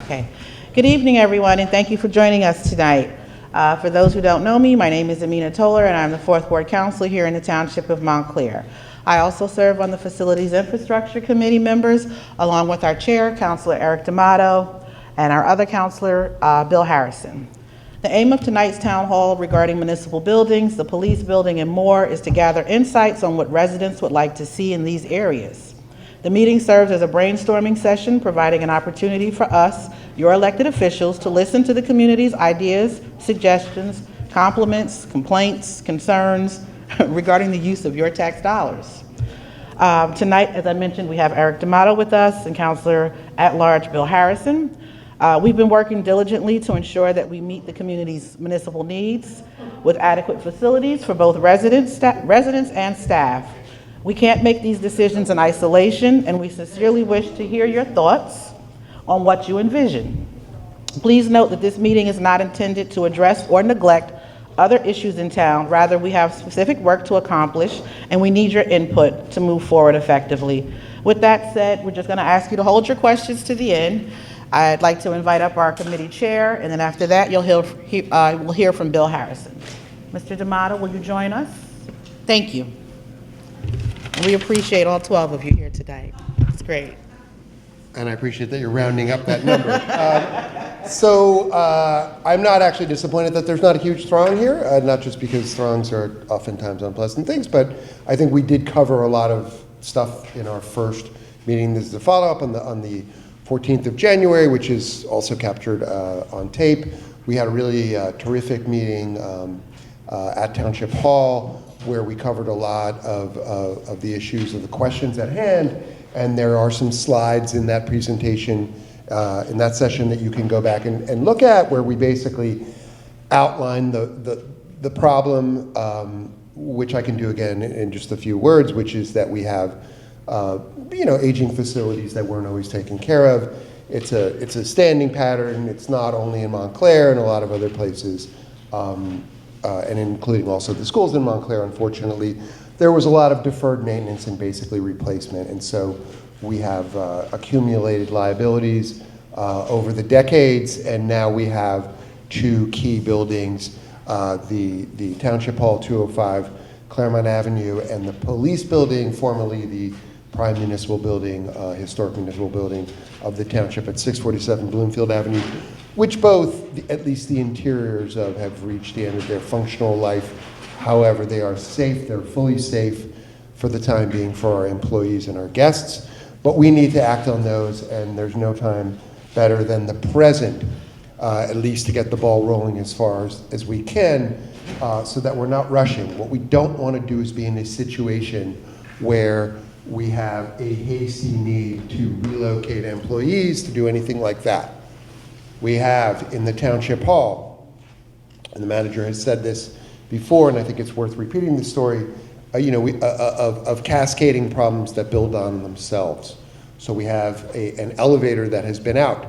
Okay. Good evening, everyone, and thank you for joining us tonight. For those who don't know me, my name is Amina Toller, and I'm the 4th Ward Councilor here in the Township of Montclair. I also serve on the Facilities Infrastructure Committee members, along with our Chair, Councilor Eric D'Amato, and our other Councilor, Bill Harrison. The aim of tonight's town hall regarding municipal buildings, the police building, and more is to gather insights on what residents would like to see in these areas. The meeting serves as a brainstorming session, providing an opportunity for us, your elected officials, to listen to the community's ideas, suggestions, compliments, complaints, concerns regarding the use of your tax dollars. Tonight, as I mentioned, we have Eric D'Amato with us and Councilor at-large Bill Harrison. We've been working diligently to ensure that we meet the community's municipal needs with adequate facilities for both residents and staff. We can't make these decisions in isolation, and we sincerely wish to hear your thoughts on what you envision. Please note that this meeting is not intended to address or neglect other issues in town. Rather, we have specific work to accomplish, and we need your input to move forward effectively. With that said, we're just going to ask you to hold your questions to the end. I'd like to invite up our committee chair, and then after that, we'll hear from Bill Harrison. Mr. D'Amato, will you join us? Thank you. And we appreciate all 12 of you here tonight. It's great. And I appreciate that you're rounding up that number. I'm not actually disappointed that there's not a huge throng here, not just because throngs are oftentimes unpleasant things, but I think we did cover a lot of stuff in our first meeting. This is a follow-up on the 14th of January, which is also captured on tape. We had a really terrific meeting at Township Hall, where we covered a lot of the issues of the questions at hand, and there are some slides in that presentation, in that session, that you can go back and look at, where we basically outline the problem, which I can do again in just a few words, which is that we have aging facilities that weren't always taken care of. It's a standing pattern. It's not only in Montclair and a lot of other places, and including also the schools in Montclair. Unfortunately, there was a lot of deferred maintenance and basically replacement, and so we have accumulated liabilities over the decades, and now we have two key buildings, the Township Hall 205 Claremont Avenue and the police building, formerly the prime municipal building, historic municipal building of the township at 647 Bloomfield Avenue, which both, at least the interiors of, have reached the end of their functional life. However, they are safe, they're fully safe for the time being for our employees and our guests, but we need to act on those, and there's no time better than the present, at least to get the ball rolling as far as we can, so that we're not rushing. What we don't want to do is be in a situation where we have a hasty need to relocate employees, to do anything like that. We have in the Township Hall, and the manager has said this before, and I think it's worth repeating the story, of cascading problems that build on themselves. So we have an elevator that has been out,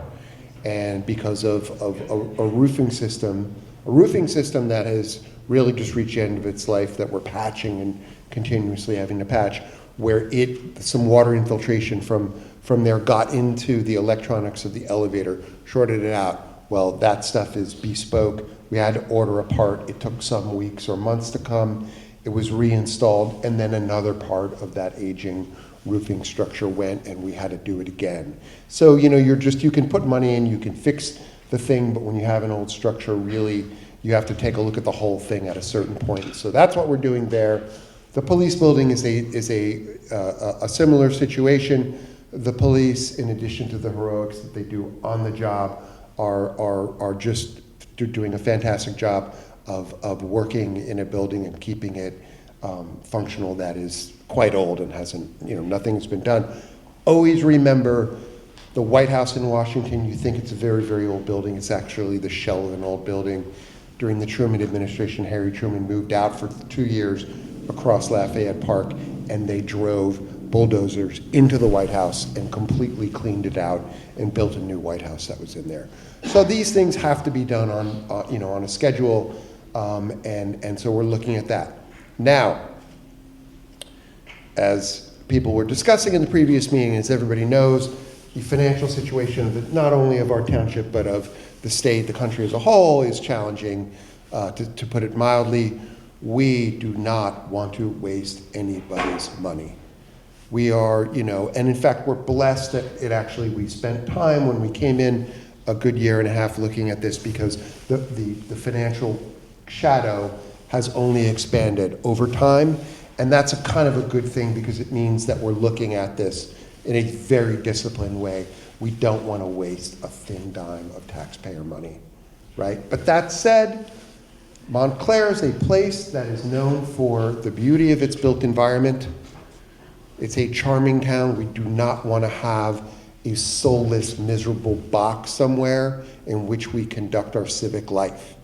and because of a roofing system that has really just reached the end of its life, that we're patching and continuously having to patch, where some water infiltration from there got into the electronics of the elevator, shorted it out. Well, that stuff is bespoke. We had to order a part. It took some weeks or months to come. It was reinstalled, and then another part of that aging roofing structure went, and we had to do it again. So, you can put money in, you can fix the thing, but when you have an old structure, really, you have to take a look at the whole thing at a certain point. So that's what we're doing there. The police building is a similar situation. The police, in addition to the heroics that they do on the job, are just doing a fantastic job of working in a building and keeping it functional that is quite old and nothing has been done. Always remember the White House in Washington. You think it's a very, very old building. It's actually the shell of an old building. During the Truman administration, Harry Truman moved out for 2 years across Lafayette Park, and they drove bulldozers into the White House and completely cleaned it out and built a new White House that was in there. So these things have to be done on a schedule, and so we're looking at that. Now, as people were discussing in the previous meeting, as everybody knows, the financial situation of not only of our township, but of the state, the country as a whole, is challenging, to put it mildly. We do not want to waste anybody's money. We are, and in fact, we're blessed that we spent time when we came in a good year and a half looking at this, because the financial shadow has only expanded over time. And that's a kind of a good thing, because it means that we're looking at this in a very disciplined way. We don't want to waste a thin dime of taxpayer money, right? But that said, Montclair is a place that is known for the beauty of its built environment. It's a charming town. We do not want to have a soulless, miserable box somewhere in which we conduct our civic life.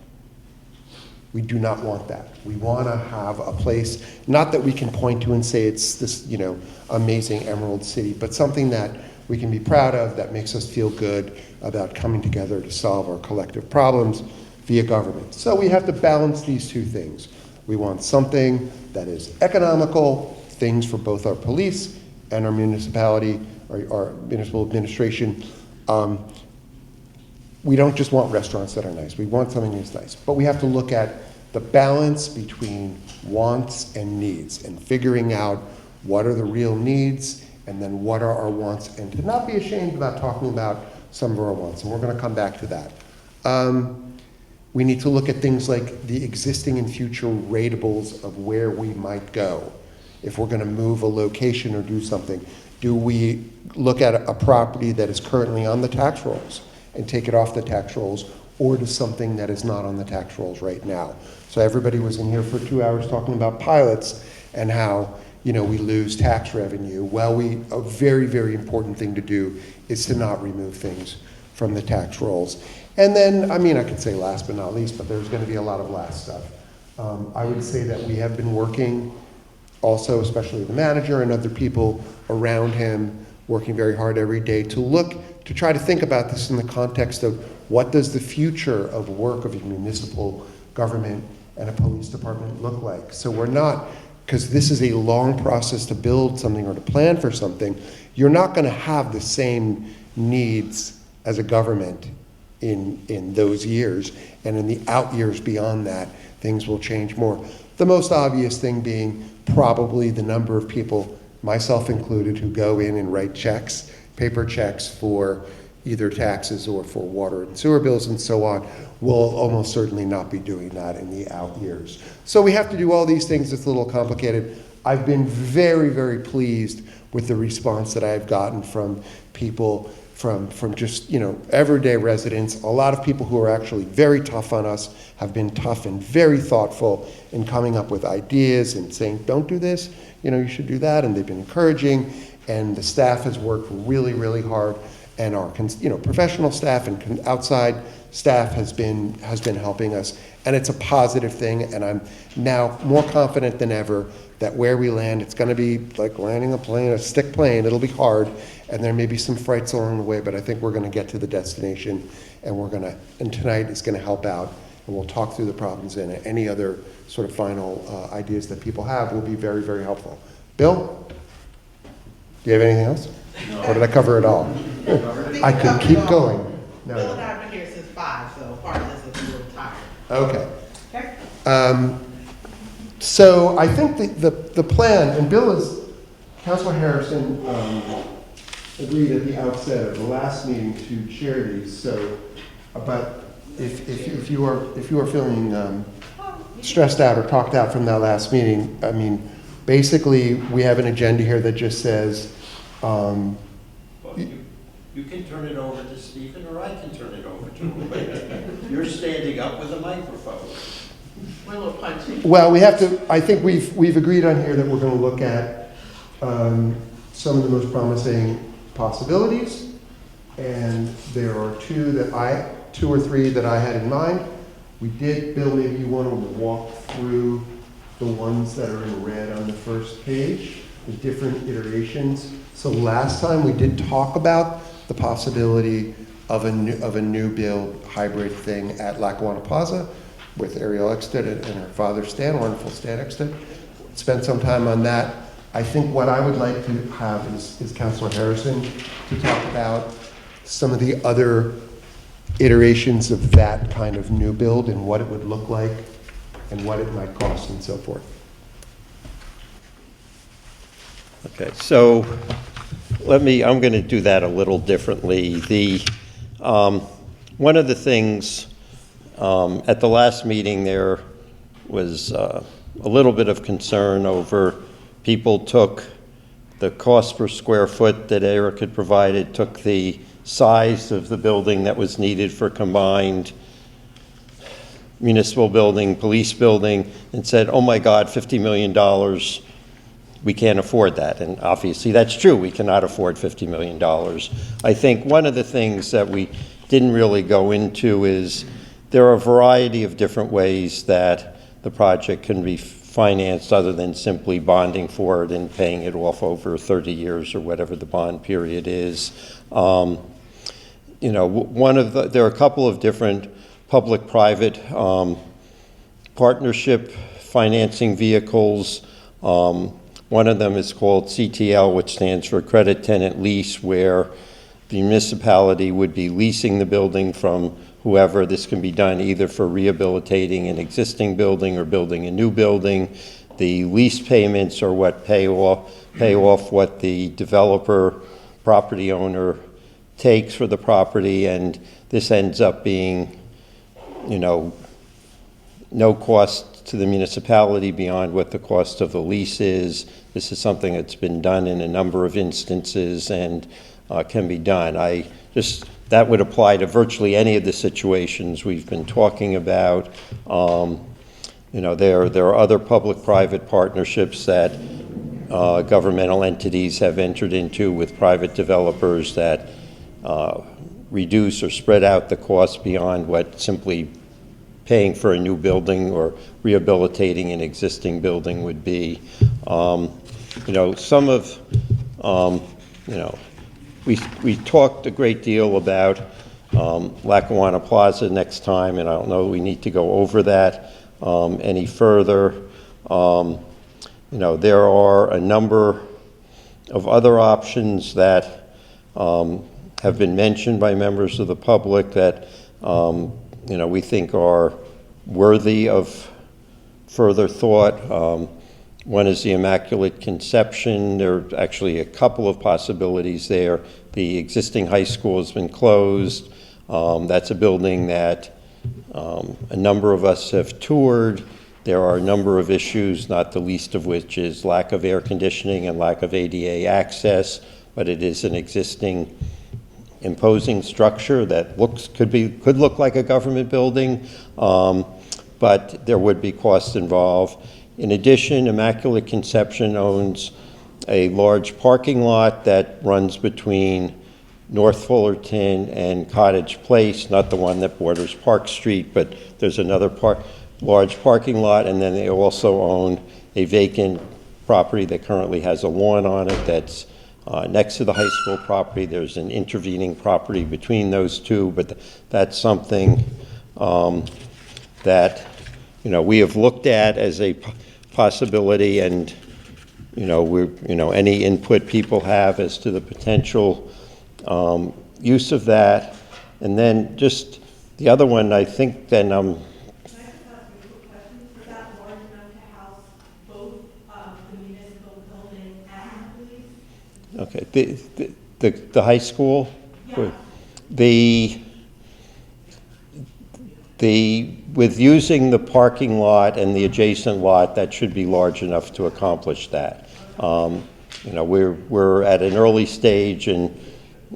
We do not want that. We want to have a place, not that we can point to and say it's this, amazing Emerald City, but something that we can be proud of, that makes us feel good about coming together to solve our collective problems via government. So we have to balance these two things. We want something that is economical, things for both our police and our municipality, our municipal administration. We don't just want restaurants that are nice. We want something that's nice. But we have to look at the balance between wants and needs, and figuring out what are the real needs and then what are our wants, and to not be ashamed about talking about some of our wants. And we're going to come back to that. We need to look at things like the existing and future ratables of where we might go. If we're going to move a location or do something, do we look at a property that is currently on the tax rolls and take it off the tax rolls, or to something that is not on the tax rolls right now? So everybody was in here for 2 hours talking about pilots and how, we lose tax revenue. Well, a very, very important thing to do is to not remove things from the tax rolls. And then, I could say last but not least, but there's going to be a lot of last stuff. I would say that we have been working also, especially the manager and other people around him, working very hard every day to try to think about this in the context of what does the future of work of a municipal government and a police department look like. So we're not, because this is a long process to build something or to plan for something, you're not going to have the same needs as a government in those years, and in the out years beyond that, things will change more. The most obvious thing being probably the number of people, myself included, who go in and write checks, paper checks for either taxes or for water and sewer bills and so on, will almost certainly not be doing that in the out years. So we have to do all these things. It's a little complicated. I've been very, very pleased with the response that I've gotten from people, from just, everyday residents. A lot of people who are actually very tough on us have been tough and very thoughtful in coming up with ideas and saying, don't do this, you should do that, and they've been encouraging, and the staff has worked really, really hard, and our, professional staff and outside staff has been helping us, and it's a positive thing, and I'm now more confident than ever that where we land, it's going to be like landing a stick plane. It'll be hard, and there may be some frights along the way, but I think we're going to get to the destination, and tonight is going to help out, and we'll talk through the problems, and any other sort of final ideas that people have will be very, very helpful. Bill, do you have anything else? No. Or did I cover it all? I could keep going. No. Bill and I have been here since 5, so part of this is a little tired. Okay. Okay. So I think the plan, and Councilor Harrison agreed at the outset of the last meeting to chair these. So, but if you are feeling stressed out or talked out from that last meeting, basically we have an agenda here that just says. You can turn it over to Stephen, or I can turn it over to him. You're standing up with a microphone. We're a little punchy. Well, I think we've agreed on here that we're going to look at some of the most promising possibilities, and there are two or three that I had in mind. We did, Bill, maybe you want to walk through the ones that are in red on the first page, the different iterations. So last time we did talk about the possibility of a new build hybrid thing at Lackawanna Plaza with Ariel Eckstead and her father Stan, wonderful Stan Eckstead. Spent some time on that. I think what I would like to have is Councilor Harrison to talk about some of the other iterations of that kind of new build and what it would look like and what it might cost and so forth. Okay, so I'm going to do that a little differently. One of the things at the last meeting there was a little bit of concern over people took the cost per square foot that Eric had provided, took the size of the building that was needed for combined municipal building, police building, and said, oh my God, $50 million, we can't afford that. And obviously that's true, we cannot afford $50 million. I think one of the things that we didn't really go into is there are a variety of different ways that the project can be financed other than simply bonding for it and paying it off over 30 years or whatever the bond period is. You know, there are a couple of different public-private partnership financing vehicles. One of them is called CTL, which stands for Credit Tenant Lease, where the municipality would be leasing the building from whoever. This can be done either for rehabilitating an existing building or building a new building. The lease payments are what pay off what the developer, property owner takes for the property, and this ends up being, you know, no cost to the municipality beyond what the cost of the lease is. This is something that's been done in a number of instances and can be done. That would apply to virtually any of the situations we've been talking about. You know, there are other public-private partnerships that governmental entities have entered into with private developers that reduce or spread out the cost beyond what simply paying for a new building or rehabilitating an existing building would be. You know, some of, you know, we talked a great deal about Lackawanna Plaza next time, and I don't know we need to go over that any further. You know, there are a number of other options that have been mentioned by members of the public that you know, we think are worthy of further thought. One is the Immaculate Conception. There are actually a couple of possibilities there. The existing high school has been closed. That's a building that a number of us have toured. There are a number of issues, not the least of which is lack of air conditioning and lack of ADA access, but it is an existing imposing structure that could look like a government building, but there would be costs involved. In addition, Immaculate Conception owns a large parking lot that runs between North Fullerton and Cottage Place, not the one that borders Park Street, but there's another large parking lot, and then they also own a vacant property that currently has a lawn on it that's next to the high school property. There's an intervening property between those two, but that's something that, you know, we have looked at as a possibility, and you know, any input people have as to the potential use of that. And then just the other one, I think then Can I just ask a quick question? Is that large enough to house both the municipal building and the police? okay, the high school, Yeah. with using the parking lot and the adjacent lot, that should be large enough to accomplish that. You know, we're at an early stage, and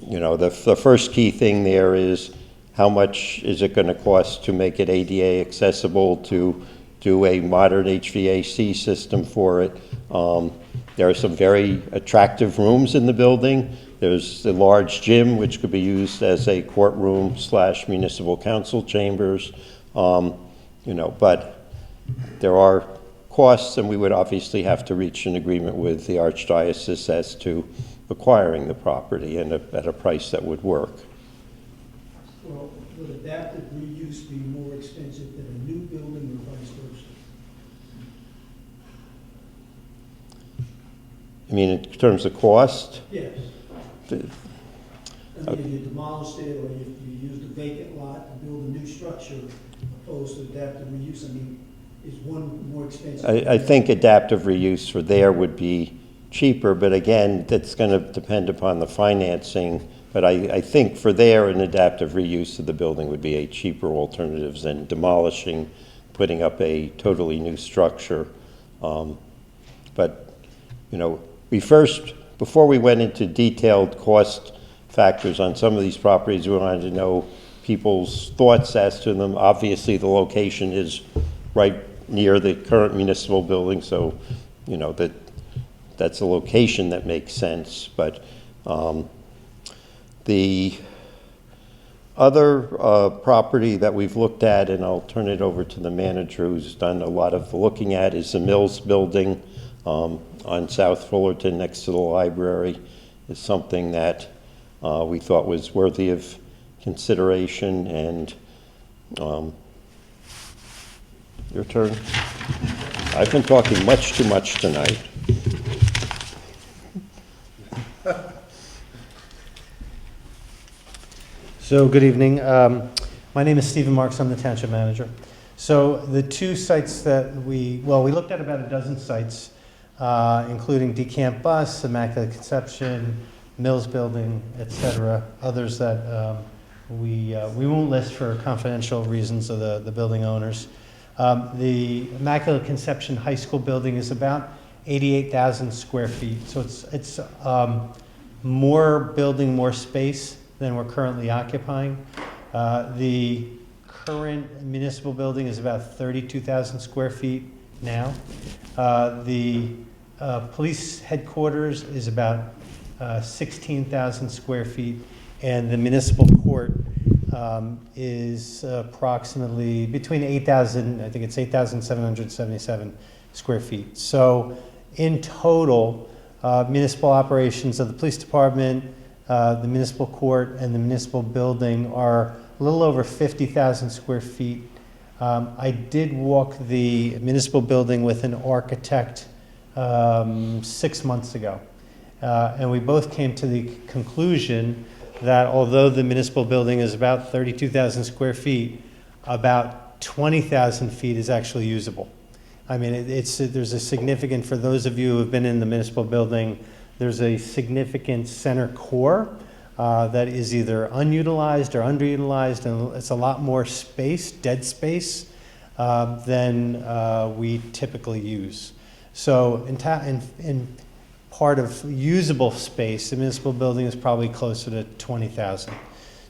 you know, the first key thing there is how much is it going to cost to make it ADA accessible, to do a modern HVAC system for it. There are some very attractive rooms in the building. There's the large gym, which could be used as a courtroom / municipal council chambers. You know, but there are costs, and we would obviously have to reach an agreement with the Archdiocese as to acquiring the property and at a price that would work. Well, would adaptive reuse be more expensive than a new building, or vice versa? I mean, in terms of cost, Yes. the- I mean, you demolished it, or you used a vacant lot to build a new structure opposed to adaptive reuse, I mean, is one more expensive? I think adaptive reuse for there would be cheaper, but again, that's going to depend upon the financing. But I think for there, an adaptive reuse of the building would be a cheaper alternative than demolishing, putting up a totally new structure. But, you know, before we went into detailed cost factors on some of these properties, we wanted to know people's thoughts as to them. Obviously, the location is right near the current municipal building, so, you know, that's a location that makes sense. But the other property that we've looked at, and I'll turn it over to the manager who's done a lot of the looking at, is the Mills Building on South Fullerton next to the library. Is something that we thought was worthy of consideration. And your turn. I've been talking much too much tonight. So, good evening. My name is Stephen Marks. I'm the township manager. So, the two sites that we looked at about a dozen sites, including Decamp Bus, Immaculate Conception, Mills Building, etc. Others that we won't list for confidential reasons of the building owners. The Immaculate Conception High School building is about 88,000 square feet. So it's more building, more space than we're currently occupying. The current municipal building is about 32,000 square feet now. The police headquarters is about 16,000 square feet, and the municipal court is approximately between 8,000, I think it's 8,777 square feet. So in total, municipal operations of the police department, the municipal court, and the municipal building are a little over 50,000 square feet. I did walk the municipal building with an architect 6 months ago. And we both came to the conclusion that although the municipal building is about 32,000 square feet, about 20,000 feet is actually usable. I mean, there's a significant, for those of you who have been in the municipal building, there's a significant center core that is either unutilized or underutilized, and it's a lot more space, dead space, than we typically use. So in part of usable space, the municipal building is probably closer to 20,000.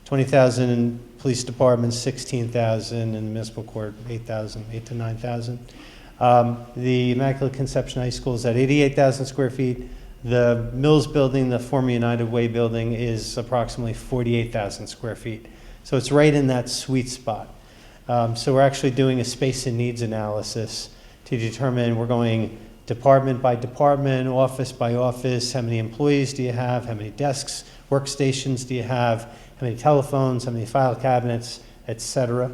20,000 in police department, 16,000 in the municipal court, 8,000, 8 to 9,000. The Immaculate Conception High School is at 88,000 square feet. The Mills Building, the former United Way building, is approximately 48,000 square feet. So it's right in that sweet spot. So we're actually doing a space and needs analysis to determine, we're going department by department, office by office, how many employees do you have, how many desks, workstations do you have, how many telephones, how many file cabinets, etc.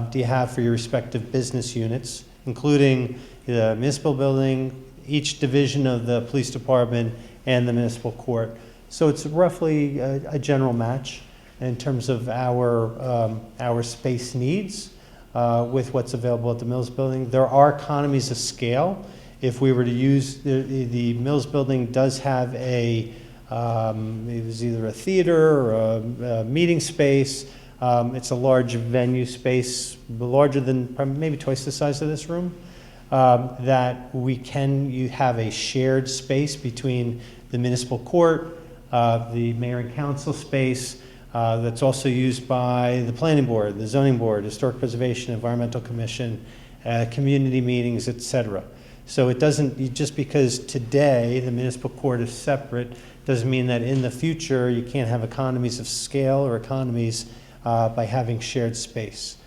Do you have for your respective business units, including the municipal building, each division of the police department, and the municipal court. So it's roughly a general match in terms of our space needs with what's available at the Mills Building. There are economies of scale. If we were to use, the Mills Building does have it was either a theater or a meeting space. It's a large venue space, larger than maybe twice the size of this room, that you have a shared space between the municipal court, the mayor and council space, that's also used by the planning board, the zoning board, historic preservation, environmental commission, community meetings, etc. So it doesn't, just because today the municipal court is separate, doesn't mean that in the future you can't have economies of scale or economies by having shared space.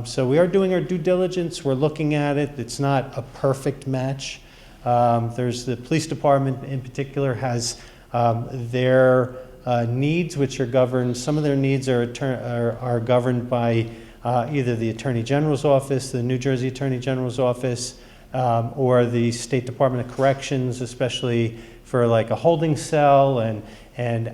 So we are doing our due diligence. We're looking at it. It's not a perfect match. There's the police department in particular has their needs, which are governed. Some of their needs are governed by either the Attorney General's office, the New Jersey Attorney General's office. or the State Department of Corrections, especially for like a holding cell and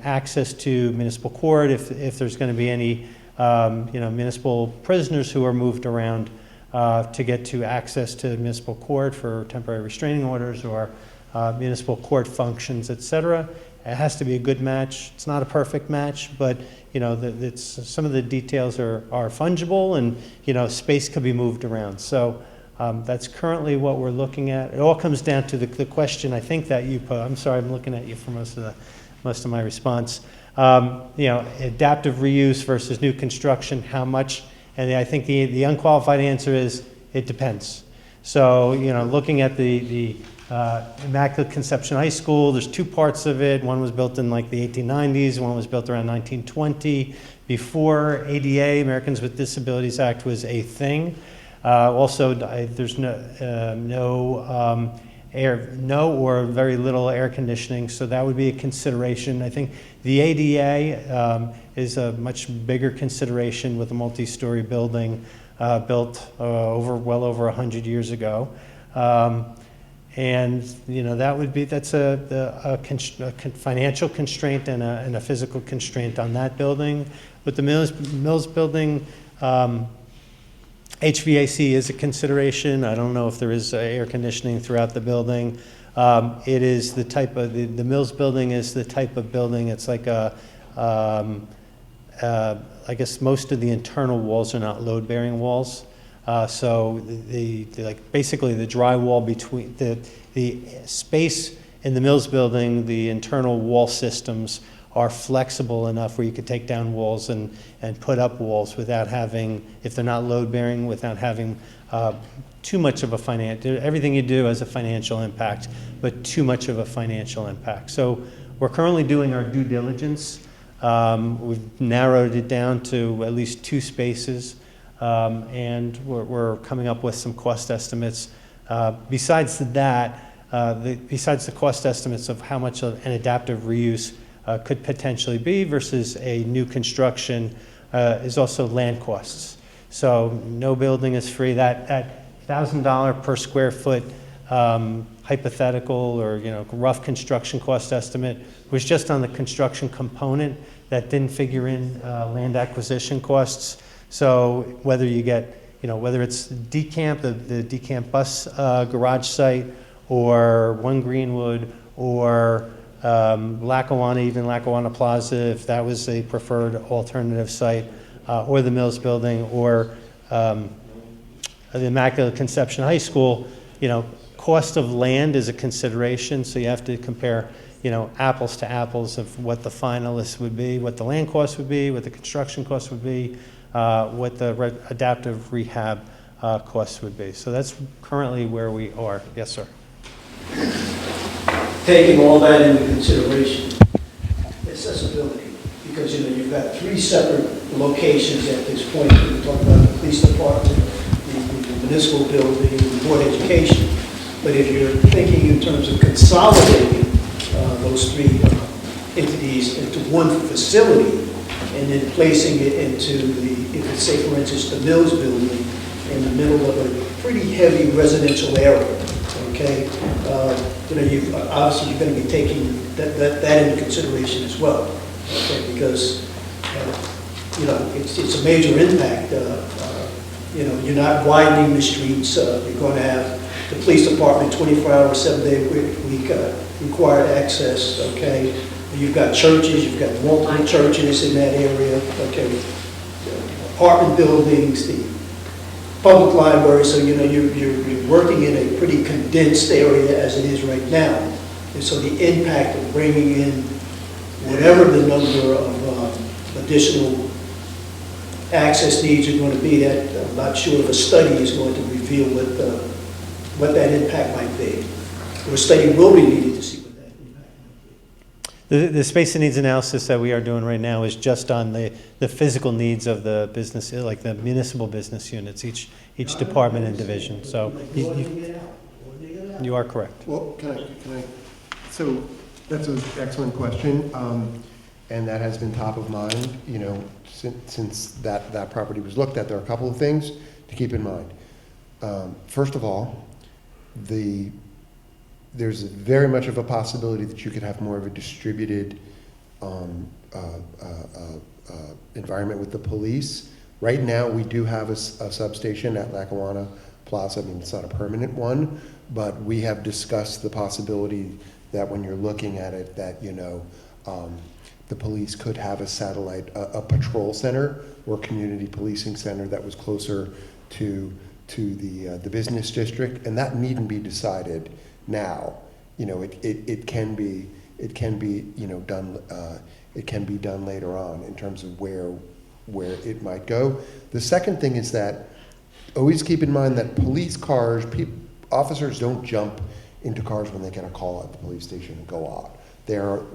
access to municipal court if there's going to be any municipal prisoners who are moved around to get to access to municipal court for temporary restraining orders or municipal court functions, etc. It has to be a good match. It's not a perfect match, but some of the details are fungible, and space could be moved around. So that's currently what we're looking at. It all comes down to the question I think that you put. I'm sorry, I'm looking at you for most of my response. Adaptive reuse versus new construction, how much? And I think the unqualified answer is it depends. So, looking at the Immaculate Conception High School, there's two parts of it. One was built in like the 1890s, one was built around 1920, before ADA, Americans with Disabilities Act, was a thing. Also, there's no or very little air conditioning, so that would be a consideration. I think the ADA is a much bigger consideration with a multi-story building built well over 100 years ago. And that's a financial constraint and a physical constraint on that building. With the Mills building, HVAC is a consideration. I don't know if there is air conditioning throughout the building. It is the type of, the Mills building is the type of building, it's like I guess most of the internal walls are not load-bearing walls. So basically the drywall between, the space in the Mills building, the internal wall systems are flexible enough where you could take down walls and put up walls without having, if they're not load-bearing, without having too much of a financial, everything you do has a financial impact, but too much of a financial impact. So we're currently doing our due diligence. We've narrowed it down to at least 2 spaces, and we're coming up with some cost estimates. Besides that, besides the cost estimates of how much an adaptive reuse could potentially be versus a new construction, is also land costs. So no building is free. That $1,000 per square foot hypothetical or rough construction cost estimate was just on the construction component. That didn't figure in land acquisition costs. So whether you get, whether it's DeCamp, the DeCamp bus garage site, or One Greenwood, or Lackawanna, even Lackawanna Plaza, if that was a preferred alternative site, or the Mills building, or the Immaculate Conception High School, cost of land is a consideration, so you have to compare, apples to apples of what the finalists would be, what the land cost would be, what the construction cost would be, what the adaptive rehab costs would be. So that's currently where we are. Yes, sir. Taking all that into consideration, accessibility, because you've got 3 separate locations at this point. We're talking about the police department, the municipal building, the board of education. But if you're thinking in terms of consolidating those 3 entities into one facility and then placing it into if it's, say, for instance, the Mills building in the middle of a pretty heavy residential area, okay? Obviously you're going to be taking that into consideration as well, okay? Because it's a major impact. You're not widening the streets. You're going to have the police department 24 hours, 7-day week required access. Okay, you've got churches. You've got multiple churches in that area. Okay, apartment buildings, the public library. So you're working in a pretty condensed area as it is right now. And so the impact of bringing in whatever the number of additional access needs are going to be, that I'm not sure if a study is going to reveal what that impact might be. Or a study will be needed to see what that impact might be. The space and needs analysis that we are doing right now is just on the physical needs of the business, like the municipal business units, each department and division. So you are correct. Well, can I, so that's an excellent question. And that has been top of mind, since that property was looked at. There are a couple of things to keep in mind. First of all, there's very much of a possibility that you could have more of a distributed environment with the police. Right now, we do have a substation at Lackawanna Plaza. I mean, it's not a permanent one, but we have discussed the possibility that when you're looking at it, that, the police could have a satellite, a patrol center or community policing center that was closer to the business district, and that needn't be decided now. It can be done. It can be done later on in terms of where it might go. The second thing is that always keep in mind that police cars, officers don't jump into cars when they get a call at the police station and go out.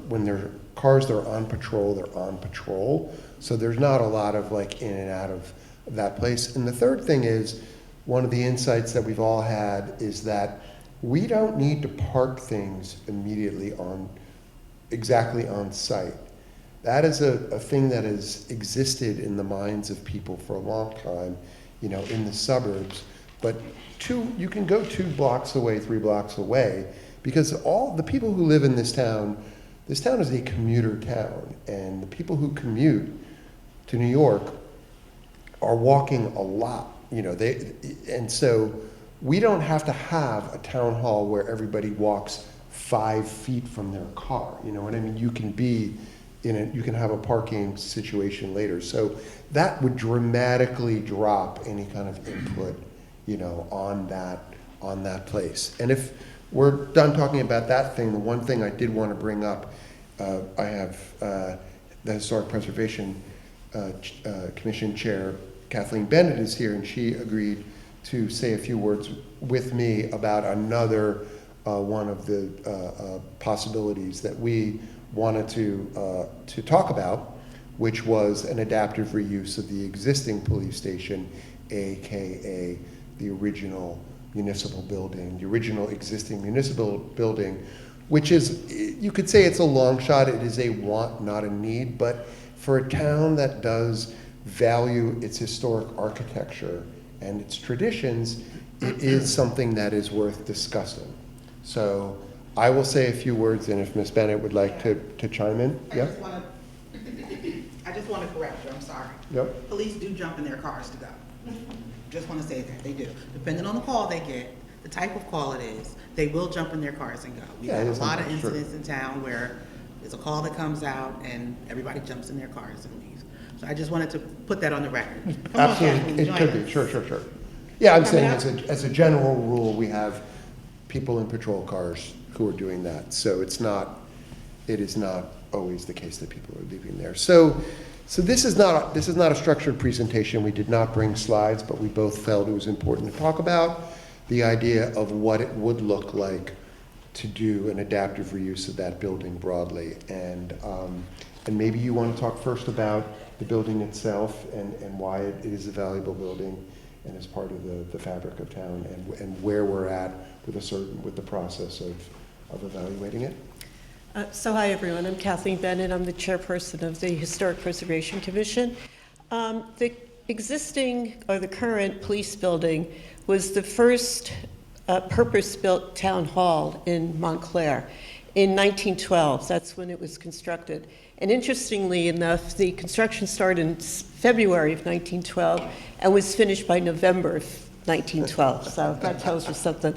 When they're cars that are on patrol, they're on patrol. So there's not a lot of in and out of that place. And the third thing is, one of the insights that we've all had is that we don't need to park things immediately exactly on site. That is a thing that has existed in the minds of people for a long time, in the suburbs. But you can go 2 blocks away, 3 blocks away, because all the people who live in this town is a commuter town, and the people who commute to New York are walking a lot, and so we don't have to have a town hall where everybody walks 5 feet from their car. You know what I mean? You can be you can have a parking situation later. So that would dramatically drop any kind of input, on that place. And if we're done talking about that thing, the one thing I did want to bring up, I have the Historic Preservation Commission Chair Kathleen Bennett is here, and she agreed to say a few words with me about another one of the possibilities that we wanted to talk about, which was an adaptive reuse of the existing police station, aka the original municipal building, the original existing municipal building, which is, you could say it's a long shot. It is a want, not a need, but for a town that does value its historic architecture and its traditions, it is something that is worth discussing. So I will say a few words, and if Ms. Bennett would like to chime in. I just want to correct you, I'm sorry. Yep. Police do jump in their cars to go. Just want to say that, they do. Depending on the call they get, the type of call it is, they will jump in their cars and go. We've had a lot of incidents in town where there's a call that comes out and everybody jumps in their cars and leaves. So I just wanted to put that on the record. Come on, Kathleen, Absolutely, it join could us. be, sure. Yeah, I'm saying Coming as a general rule, we have people in patrol cars who are doing that. So it is not always the case that people are leaving there. So this is not a structured presentation. We did not bring slides, but we both felt it was important to talk about the idea of what it would look like to do an adaptive reuse of that building broadly. And maybe you want to talk first about the building itself and why it is a valuable building and is part of the fabric of town, and where we're at with the process of evaluating it. So hi, everyone. I'm Kathleen Bennett. I'm the chairperson of the Historic Preservation Commission. The existing, or the current police building was the first purpose-built town hall in Montclair in 1912. That's when it was constructed. And interestingly enough, the construction started in February of 1912 and was finished by November of 1912. So that tells you something.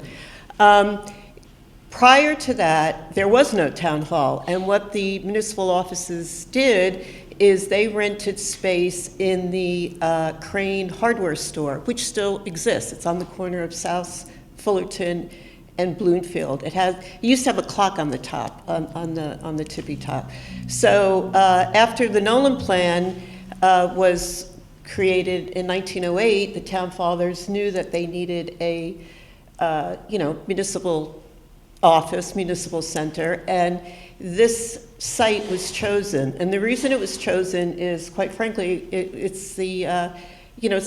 Prior to that, there was no town hall, and what the municipal offices did is they rented space in the Crane hardware store, which still exists. It's on the corner of South Fullerton and Bloomfield. It used to have a clock on the top, on the tippy top. So after the Nolan Plan was created in 1908, the town fathers knew that they needed a municipal office, municipal center, and this site was chosen. And the reason it was chosen is, quite frankly, it's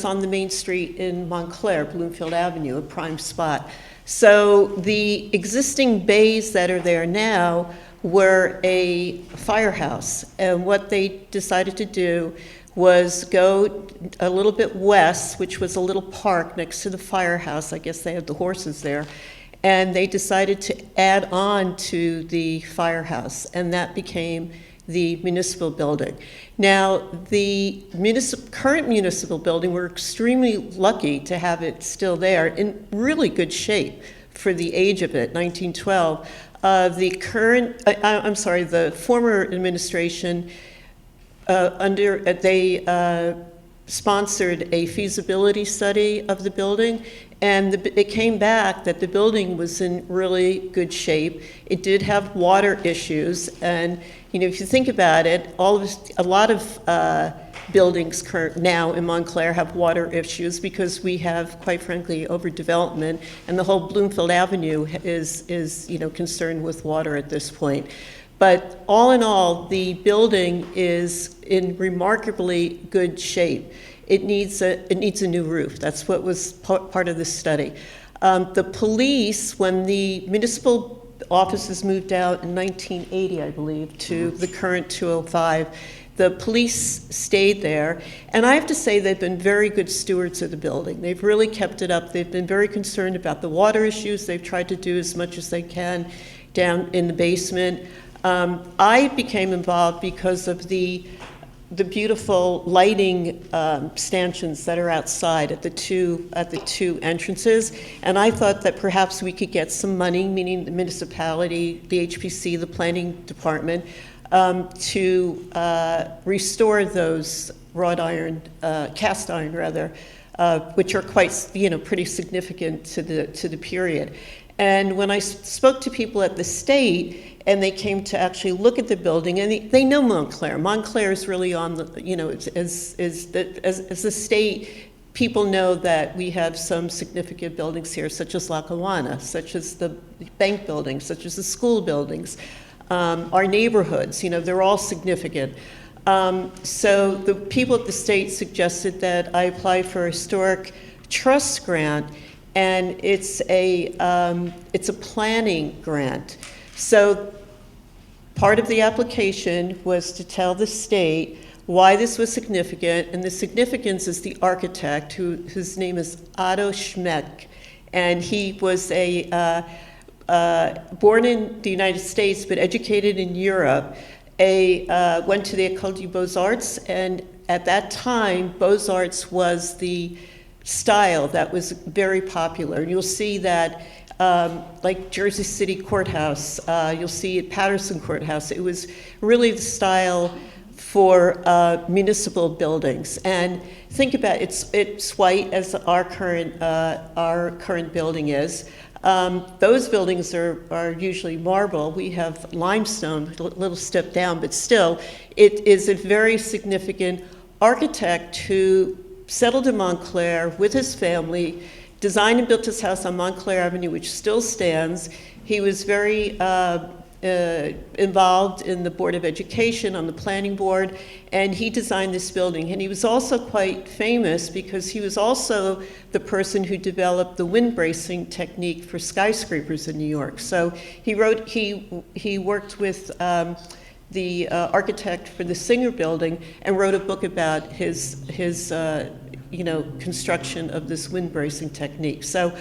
on the main street in Montclair, Bloomfield Avenue, a prime spot. So the existing bays that are there now were a firehouse, and what they decided to do was go a little bit west, which was a little park next to the firehouse. I guess they had the horses there. and they decided to add on to the firehouse, and that became the municipal building. Now, the current municipal building, we're extremely lucky to have it still there in really good shape for the age of it, 1912. The former administration, they sponsored a feasibility study of the building, and it came back that the building was in really good shape. It did have water issues, and if you think about it, a lot of buildings now in Montclair have water issues because we have, quite frankly, overdevelopment, and the whole Bloomfield Avenue is concerned with water at this point. But all in all, the building is in remarkably good shape. It needs a new roof. That's what was part of the study. The police, when the municipal offices moved out in 1980, I believe, to the current 205, the police stayed there, and I have to say they've been very good stewards of the building. They've really kept it up. They've been very concerned about the water issues. They've tried to do as much as they can down in the basement. I became involved because of the beautiful lighting stanchions that are outside at the two entrances, and I thought that perhaps we could get some money, meaning the municipality, the HPC, the planning department, to restore those cast iron rather, which are quite pretty significant to the period. And when I spoke to people at the state, and they came to actually look at the building, and they know Montclair. Montclair is really on the, as a state, people know that we have some significant buildings here, such as Lackawanna, such as the bank buildings, such as the school buildings, our neighborhoods, they're all significant. So the people at the state suggested that I apply for a historic trust grant, and it's a planning grant. So part of the application was to tell the state why this was significant, and the significance is the architect, whose name is Otto Schmeck, and he was born in the United States but educated in Europe. Went to the École des Beaux-Arts, and at that time, Beaux-Arts was the style that was very popular. And you'll see that like Jersey City Courthouse, you'll see at Patterson Courthouse, it was really the style for municipal buildings. And think about it, it's white as our current building is. Those buildings are usually marble. We have limestone, a little step down, but still, it is a very significant architect who settled in Montclair with his family, designed and built his house on Montclair Avenue, which still stands. He was very involved in the Board of Education, on the planning board, and he designed this building. And he was also quite famous because he was also the person who developed the wind bracing technique for skyscrapers in New York. So he worked with the architect for the Singer Building and wrote a book about his construction of this wind bracing technique. So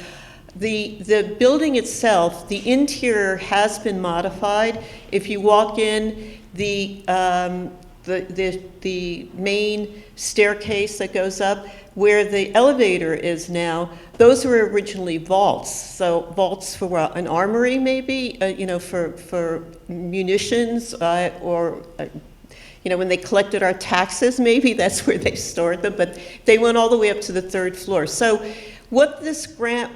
the building itself, the interior has been modified. If you walk in, the main staircase that goes up, where the elevator is now, those were originally vaults. So vaults for what, an armory maybe, for munitions, or when they collected our taxes, maybe that's where they stored them, but they went all the way up to the third floor. So what this grant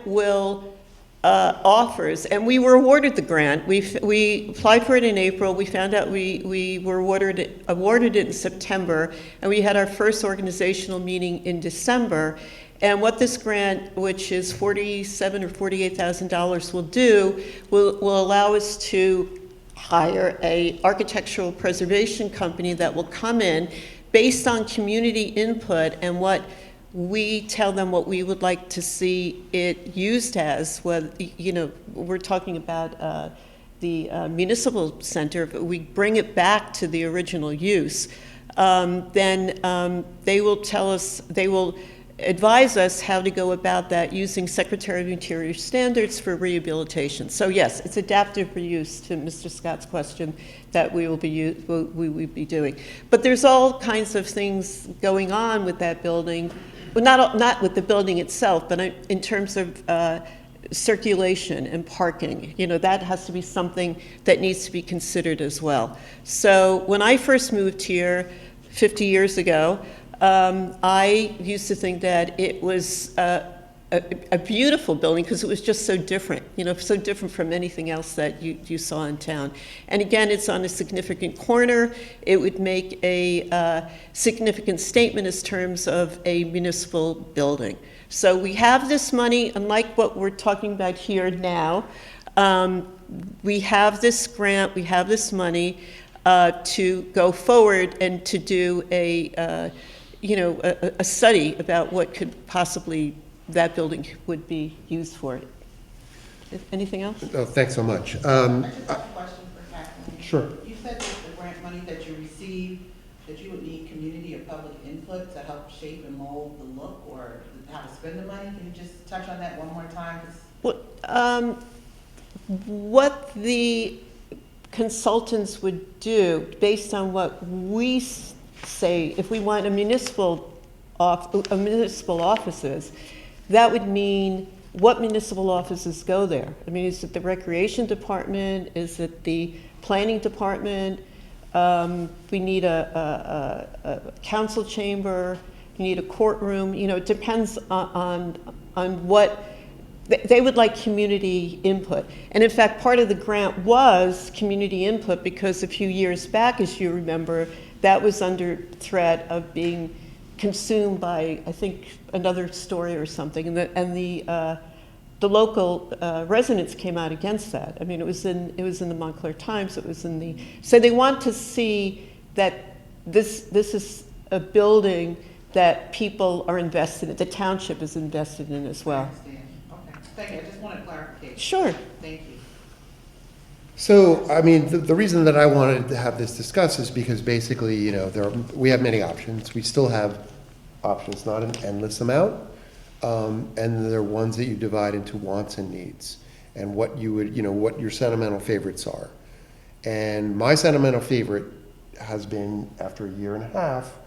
offers, and we were awarded the grant. We applied for it in April. We found out we were awarded it in September, and we had our first organizational meeting in December. And what this grant, which is $47,000 or $48,000, will allow us to hire an architectural preservation company that will come in based on community input and what we tell them what we would like to see it used as. Well, we're talking about the municipal center. If we bring it back to the original use, then they will tell us, they will advise us how to go about that using Secretary of Interior standards for rehabilitation. So yes, it's adaptive reuse, to Mr. Scott's question, that we will be doing. But there's all kinds of things going on with that building, well, not with the building itself, but in terms of circulation and parking. You know, that has to be something that needs to be considered as well. So when I first moved here 50 years ago, I used to think that it was a beautiful building because it was just so different, you know, so different from anything else that you saw in town. And again, it's on a significant corner. It would make a significant statement in terms of a municipal building. So we have this money, unlike what we're talking about here now. We have this grant, we have this money to go forward and to do a study about what could possibly that building would be used for. Anything else? Oh, thanks so much. I just have a question for Kathleen. Sure. You said that the grant money that you received, that you would need community or public input to help shape and mold the look or how to spend the money. Can you just touch on that one more time? What the consultants would do, based on what we say, if we want municipal offices, that would mean what municipal offices go there. I mean, is it the recreation department? Is it the planning department? We need a council chamber. You need a courtroom. You know, it depends on what they would like. Community input. And in fact, part of the grant was community input because a few years back, as you remember, that was under threat of being consumed by, I think, another story or something, and the local residents came out against that. I mean, it was in the Montclair Times. It was in the. So they want to see that this is a building that people are invested in. The township is invested in as I well. understand. Okay, thank you. I just wanted clarification. Sure. Thank you. So, I mean, the reason that I wanted to have this discussed is because basically, you know, we have many options. We still have options, not an endless amount. And there are ones that you divide into wants and needs and what you would, you know, what your sentimental favorites are. And my sentimental favorite has been, after a year and a half,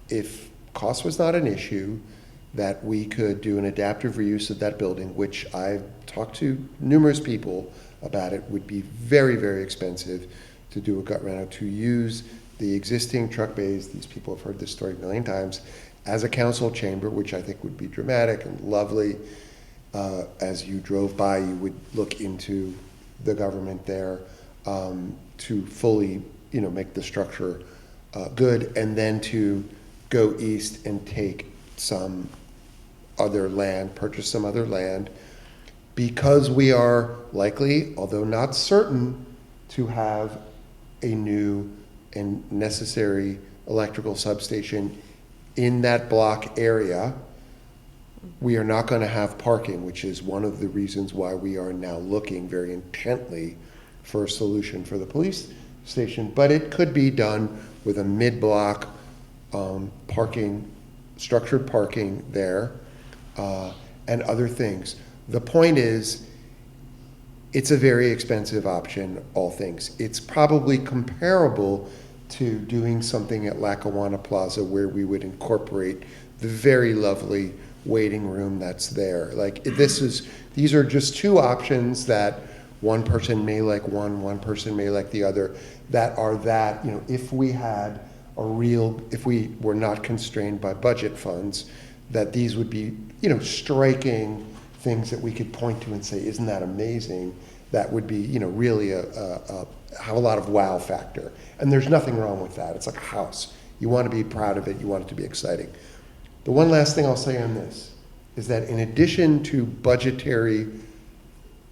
if cost was not an issue, that we could do an adaptive reuse of that building, which I've talked to numerous people about. It would be very, very expensive to do a gut reno, to use the existing truck bays. These people have heard this story a million times, as a council chamber, which I think would be dramatic and lovely. As you drove by, you would look into the government there to fully, you know, make the structure good, and then to go east and take some other land, purchase some other land, because we are likely, although not certain, to have a new and necessary electrical substation in that block area. We are not going to have parking, which is one of the reasons why we are now looking very intently for a solution for the police station. But it could be done with a mid-block parking, structured parking there, and other things. The point is, it's a very expensive option, all things. It's probably comparable to doing something at Lackawanna Plaza, where we would incorporate the very lovely waiting room that's there. Like, these are just two options that one person may like one person may like the other, that are that, you know, if we were not constrained by budget funds, that these would be, you know, striking things that we could point to and say, isn't that amazing? That would be, you know, really have a lot of wow factor. And there's nothing wrong with that. It's like a house. You want to be proud of it. You want it to be exciting. The one last thing I'll say on this is that in addition to budgetary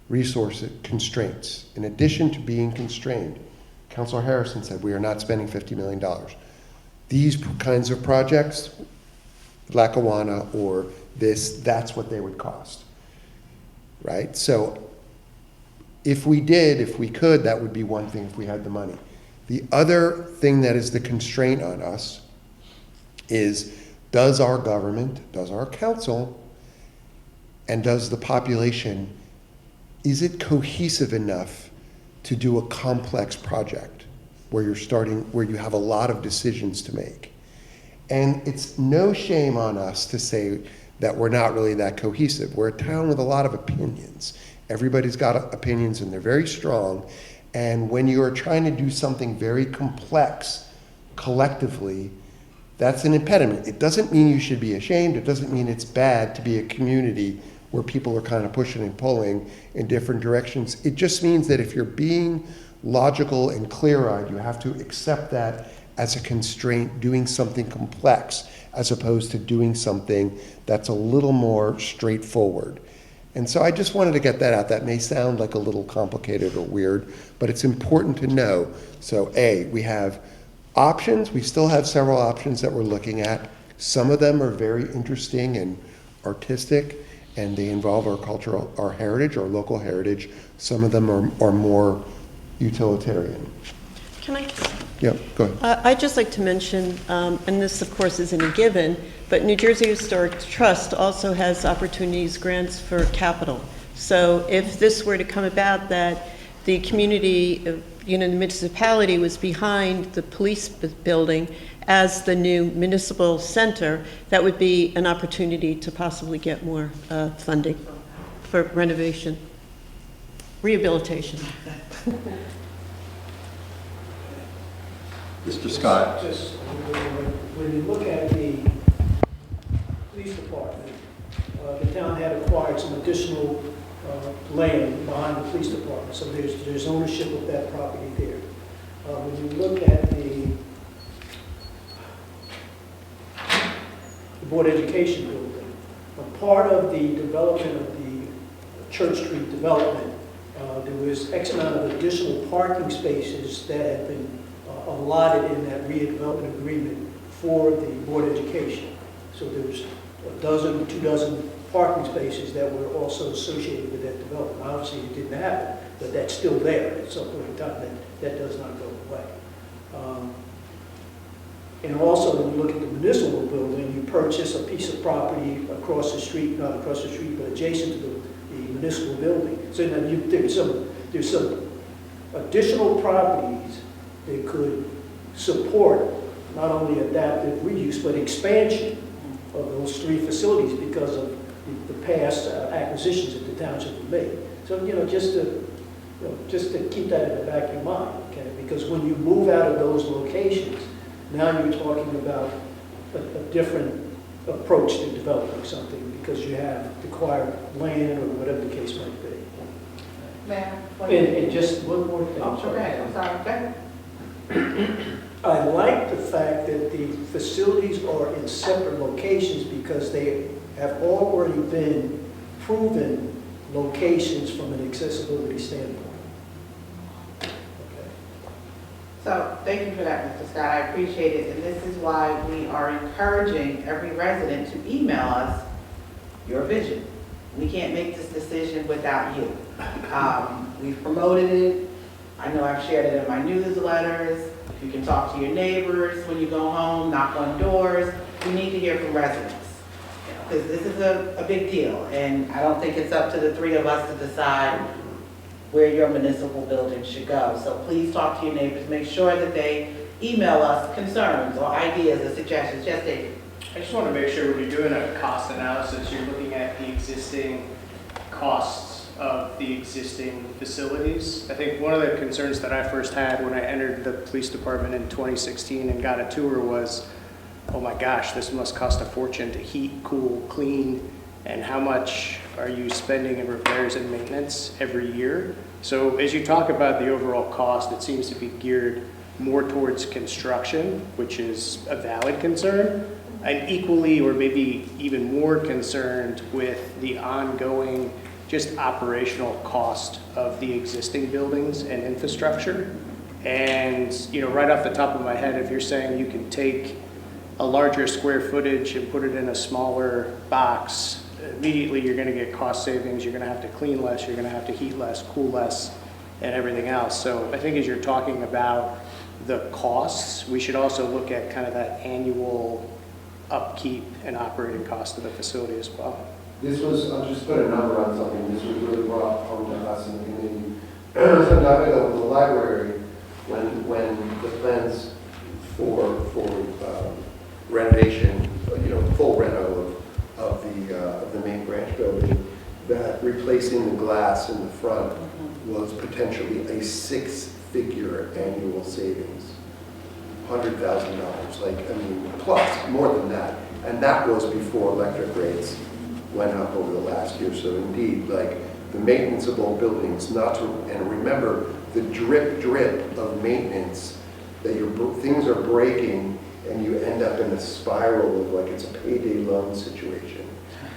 resource constraints, in addition to being constrained, Councilor Harrison said we are not spending $50 million. These kinds of projects, Lackawanna or this, that's what they would cost, right? So if we could, that would be one thing if we had the money. The other thing that is the constraint on us is does our government, does our council, and does the population, is it cohesive enough to do a complex project where you have a lot of decisions to make? And it's no shame on us to say that we're not really that cohesive. We're a town with a lot of opinions. Everybody's got opinions and they're very strong. And when you are trying to do something very complex collectively, that's an impediment. It doesn't mean you should be ashamed. It doesn't mean it's bad to be a community where people are kind of pushing and pulling in different directions. It just means that if you're being logical and clear-eyed, you have to accept that as a constraint, doing something complex, as opposed to doing something that's a little more straightforward. And so I just wanted to get that out. That may sound like a little complicated or weird, but it's important to know. So A, we have options. We still have several options that we're looking at. Some of them are very interesting and artistic, and they involve our cultural, our heritage, our local heritage. Some of them are more utilitarian. Can I? Yeah, go ahead. I'd just like to mention, and this of course isn't a given, but New Jersey Historic Trust also has opportunities, grants for capital. So if this were to come about that the community, the municipality was behind the police building as the new municipal center, that would be an opportunity to possibly get more funding for renovation, rehabilitation. Mr. Scott. Just, when you look at the police department, the town had acquired some additional land behind the police department, so there's ownership of that property there. When you look at the Board of Education building, a part of the development of the Church Street development, there was X amount of additional parking spaces that had been allotted in that redevelopment agreement for the Board of Education. So there was a dozen, 2 dozen parking spaces that were also associated with that development. Obviously, it didn't happen, but that's still there at some point in time. That does not go away. And also, when you look at the municipal building, you purchase a piece of property across the street, not across the street, but adjacent to the municipal building. So now there's some additional properties that could support not only adaptive reuse, but expansion of those 3 facilities because of the past acquisitions that the township have made. So, just to keep that in the back of your mind, okay? Because when you move out of those locations, now you're talking about a different approach to developing something because you have acquired land or whatever the case might be. Ma'am? And just one more thing. Oh, sure, go ahead. I'm sorry. Go ahead. I like the fact that the facilities are in separate locations because they have already been proven locations from an accessibility standpoint. Okay. So, thank you for that, Mr. Scott. I appreciate it. And this is why we are encouraging every resident to email us your vision. We can't make this decision without you. We've promoted it. I know I've shared it in my newsletters. You can talk to your neighbors when you go home, knock on doors. We need to hear from residents. Because this is a big deal, and I don't think it's up to the 3 of us to decide where your municipal building should go. So please talk to your neighbors. Make sure that they email us concerns or ideas or suggestions. Yes, David? I just want to make sure when you're doing a cost analysis, you're looking at the existing costs of the existing facilities. I think one of the concerns that I first had when I entered the police department in 2016 and got a tour was, oh my gosh, this must cost a fortune to heat, cool, clean, and how much are you spending in repairs and maintenance every year? So as you talk about the overall cost, it seems to be geared more towards construction, which is a valid concern. I'm equally or maybe even more concerned with the ongoing just operational cost of the existing buildings and infrastructure. And, right off the top of my head, if you're saying you can take a larger square footage and put it in a smaller box, immediately you're gonna get cost savings, you're gonna have to clean less, you're gonna have to heat less, cool less, and everything else. So I think as you're talking about the costs, we should also look at kind of that annual upkeep and operating cost of the facility as well. This was, I'll just put a number on something, this was really brought home to us in the committee. Some time ago with the library, when the plans for renovation, full reno of the main branch building, that replacing the glass in the front was potentially a 6-figure annual savings. $100,000, plus, more than that. And that was before electric rates went up over the last year. So indeed, the maintenance of old buildings, and remember the drip of maintenance, that things are breaking and you end up in a spiral of it's a payday loan situation.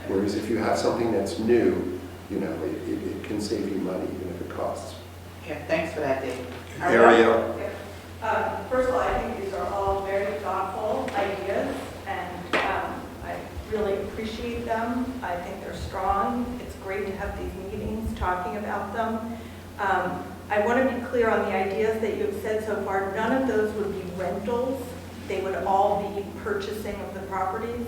Whereas if you have something that's new, it can save you money even if it costs. Yeah, thanks for that, Dave. Ariel? First of all, I think these are all very thoughtful ideas, and I really appreciate them. I think they're strong. It's great to have these meetings talking about them. I want to be clear on the ideas that you've said so far. None of those would be rentals. They would all be purchasing of the properties.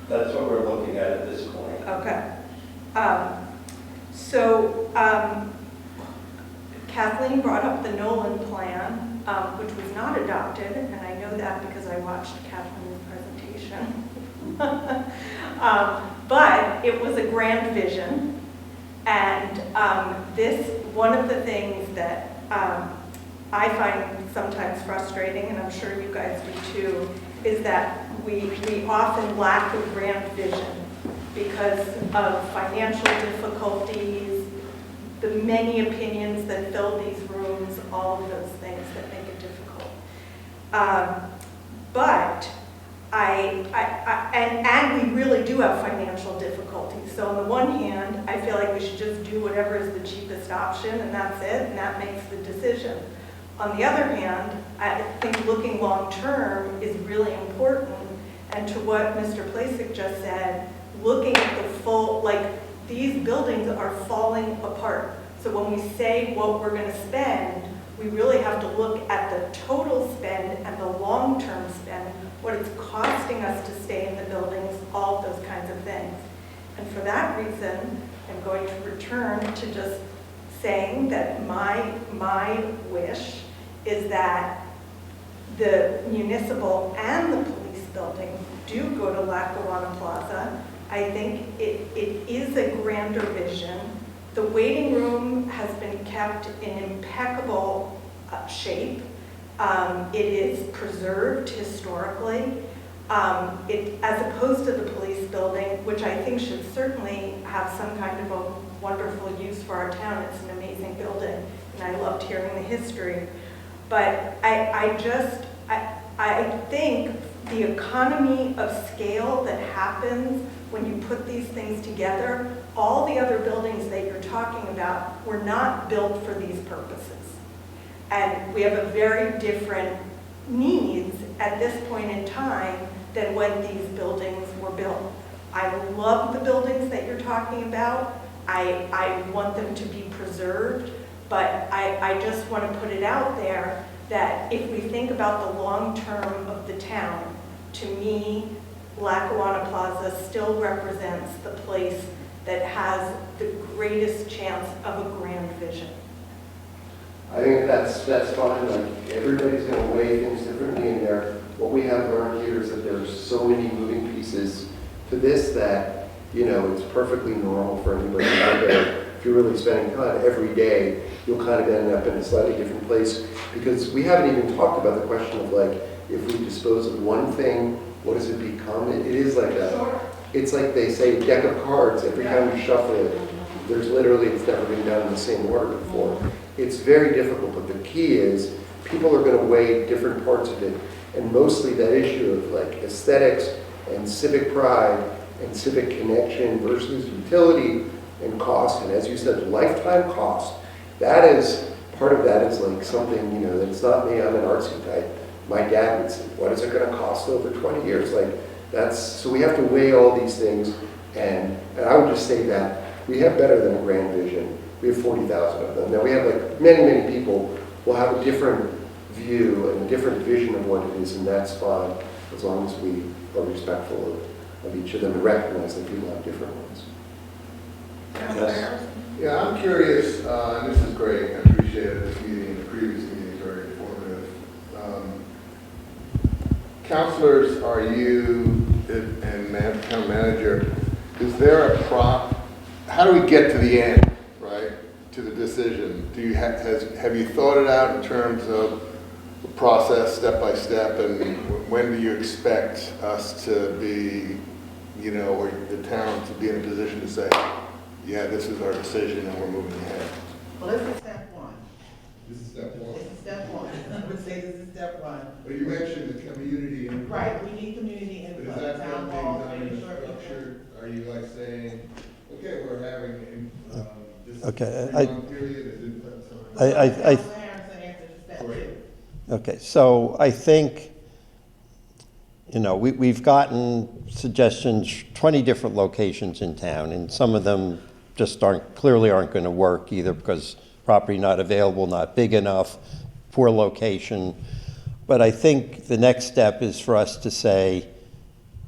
That's what we're looking at this point. Okay. Kathleen brought up the Nolan plan, which was not adopted, and I know that because I watched Kathleen's presentation. But it was a grand vision, and one of the things that I find sometimes frustrating, and I'm sure you guys do too, is that we often lack a grand vision because of financial difficulties, the many opinions that fill these rooms, all of those things that make it difficult. And we really do have financial difficulties. So on the one hand, I feel like we should just do whatever is the cheapest option, and that's it, and that makes the decision. On the other hand, I think looking long-term is really important, and to what Mr. Plasek just said, looking at the full, these buildings are falling apart. So when we say what we're going to spend, we really have to look at the total spend and the long-term spend, what it's costing us to stay in the buildings, all of those kinds of things. And for that reason, I'm going to return to just saying that my wish is that the municipal and the police building do go to Lackawanna Plaza. I think it is a grander vision. The waiting room has been kept in impeccable shape. It is preserved historically. As opposed to the police building, which I think should certainly have some kind of a wonderful use for our town. It's an amazing building, and I loved hearing the history. But I think the economy of scale that happens when you put these things together, all the other buildings that you're talking about were not built for these purposes. And we have a very different needs at this point in time than when these buildings were built. I love the buildings that you're talking about. I want them to be preserved, but I just want to put it out there that if we think about the long term of the town, to me, Lackawanna Plaza still represents the place that has the greatest chance of a grand vision. I think that's fine. Everybody's going to weigh things differently in there. What we have learned here is that there's so many moving pieces to this that, it's perfectly normal for anybody out there. If you're really spending time every day, you'll kind of end up in a slightly different place, because we haven't even talked about the question of if we dispose of one thing, what does it become? It is like that. Sure. It's like they say, deck of cards. Every time you shuffle it, there's literally, it's never been done in the same order before. It's very difficult, but the key is people are going to weigh different parts of it, and mostly that issue of aesthetics and civic pride and civic connection versus utility and cost, and as you said, lifetime cost. That is, part of that is something, that it's not me, I'm an artsy type. My dad would say, what is it going to cost over 20 years? So we have to weigh all these things, and I would just say that we have better than a grand vision. We have 40,000 of them. Now we have many, many people will have a different view and a different vision of what it is in that spot, as long as we are respectful of each of them and recognize that people have different ones. Yes. Yeah, I'm curious, and this is great, I appreciate this meeting and the previous meeting is very informative. Counselors, are you, and town manager, is there a how do we get to the end, right, to the decision? Do you have you thought it out in terms of the process, step by step, and when do you expect us to be, you know, or the town to be in a position to say, yeah, this is our decision and we're moving ahead? Well, this is step one. This is step one. This is step one. I would say this is step one. But you mentioned the community input. Right, we need community But input. is that Town something hall, done making in sure a people- structure? Are you like saying, okay, we're having this Okay, 3-month period, is it something? Councilor Harrison answered step two. Okay, so I think, you know, we've gotten suggestions, 20 different locations in town, and some of them just clearly aren't going to work, either because property not available, not big enough, poor location. But I think the next step is for us to say,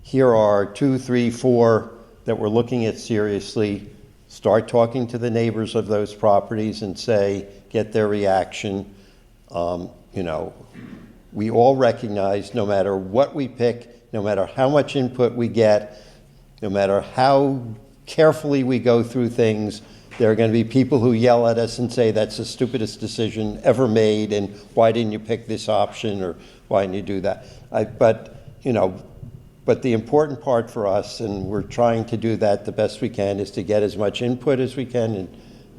here are 2, 3, 4 that we're looking at seriously. Start talking to the neighbors of those properties and say, get their reaction. You know, we all recognize no matter what we pick, no matter how much input we get, no matter how carefully we go through things, there are going to be people who yell at us and say that's the stupidest decision ever made, and why didn't you pick this option, or why didn't you do that? But the important part for us, and we're trying to do that the best we can, is to get as much input as we can, and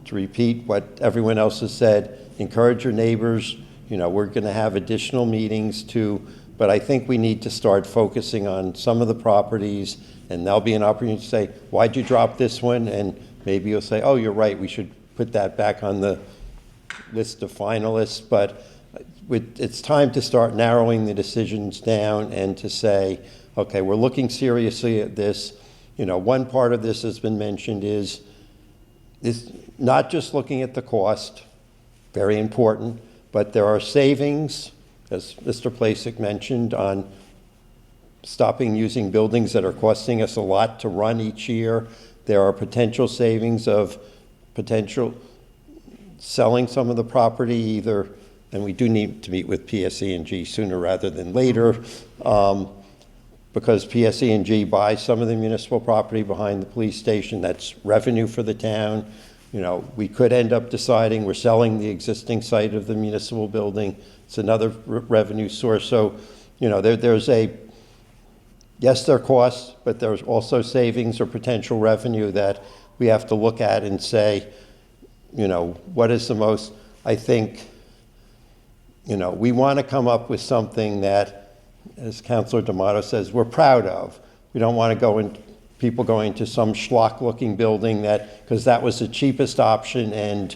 to repeat what everyone else has said, encourage your neighbors. You know, we're going to have additional meetings too, but I think we need to start focusing on some of the properties, and there'll be an opportunity to say, why'd you drop this one? And maybe you'll say, oh, you're right, we should put that back on the list of finalists. But it's time to start narrowing the decisions down and to say, okay, we're looking seriously at this. You know, one part of this has been mentioned is not just looking at the cost, very important, but there are savings, as Mr. Plasek mentioned, on stopping using buildings that are costing us a lot to run each year. There are potential savings of potential selling some of the property either, and we do need to meet with PSE&G sooner rather than later, because PSE&G buys some of the municipal property behind the police station. That's revenue for the town. You know, we could end up deciding we're selling the existing site of the municipal building. It's another revenue source. So, you know, there's yes, there are costs, but there's also savings or potential revenue that we have to look at and say, you know, what is the most, I think, you know, we want to come up with something that, as Councilor D'Amato says, we're proud of. We don't want to go in, people going to some schlock-looking building because that was the cheapest option, and,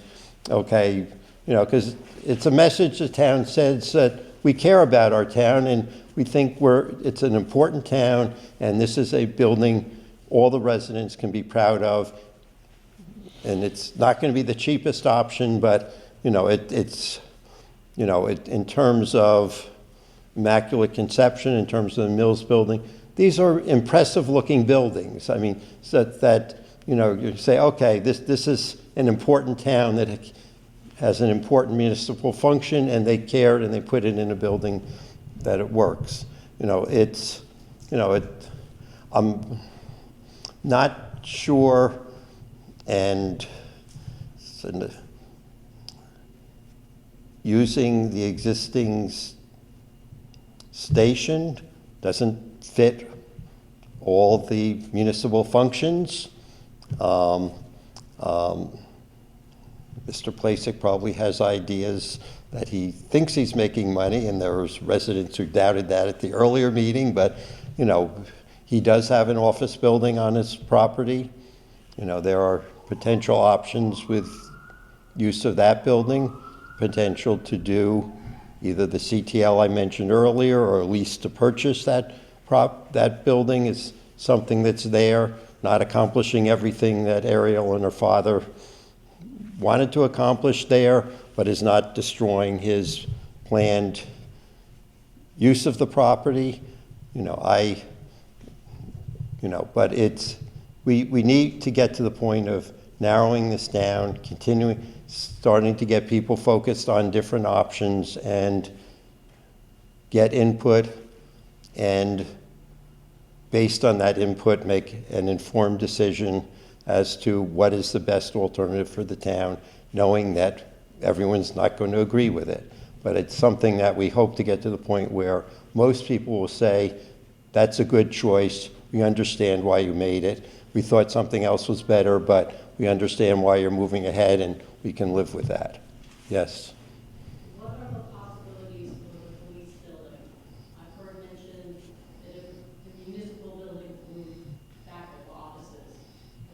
okay, you know, because it's a message the town says that we care about our town, and we think it's an important town, and this is a building all the residents can be proud of. And it's not going to be the cheapest option, but, you know, it's, you know, in terms of Immaculate Conception, in terms of the Mills building, these are impressive looking buildings. I mean, so that, you know, you say, okay, this is an important town that has an important municipal function, and they cared and they put it in a building that it works. You know, I'm not sure, and using the existing station doesn't fit all the municipal functions. Mr. Plasek probably has ideas that he thinks he's making money, and there was residents who doubted that at the earlier meeting, but, you know, he does have an office building on his property. You know, there are potential options with use of that building, potential to do either the CTL I mentioned earlier, or at least to purchase that building is something that's there, not accomplishing everything that Ariel and her father wanted to accomplish there, but is not destroying his planned use of the property. But we need to get to the point of narrowing this down, starting to get people focused on different options and get input, and based on that input, make an informed decision as to what is the best alternative for the town, knowing that everyone's not going to agree with it. But it's something that we hope to get to the point where most people will say, that's a good choice. We understand why you made it. We thought something else was better, but we understand why you're moving ahead, and we can live with that. Yes? What are the possibilities for the police building? I've heard mentioned that if the municipal building moved back of offices,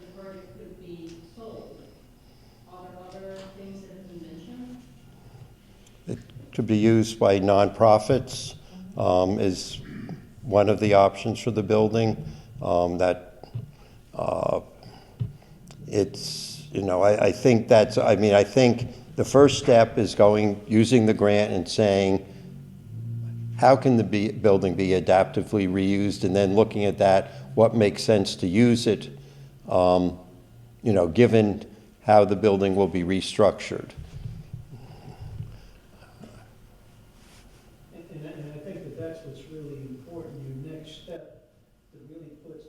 I've heard it could be sold. Are there other things that have been mentioned? It could be used by nonprofits, is one of the options for the building. I think the first step is using the grant and saying, how can the building be adaptively reused, and then looking at that, what makes sense to use it, given how the building will be restructured. And I think that that's what's really important, your next step, that really puts,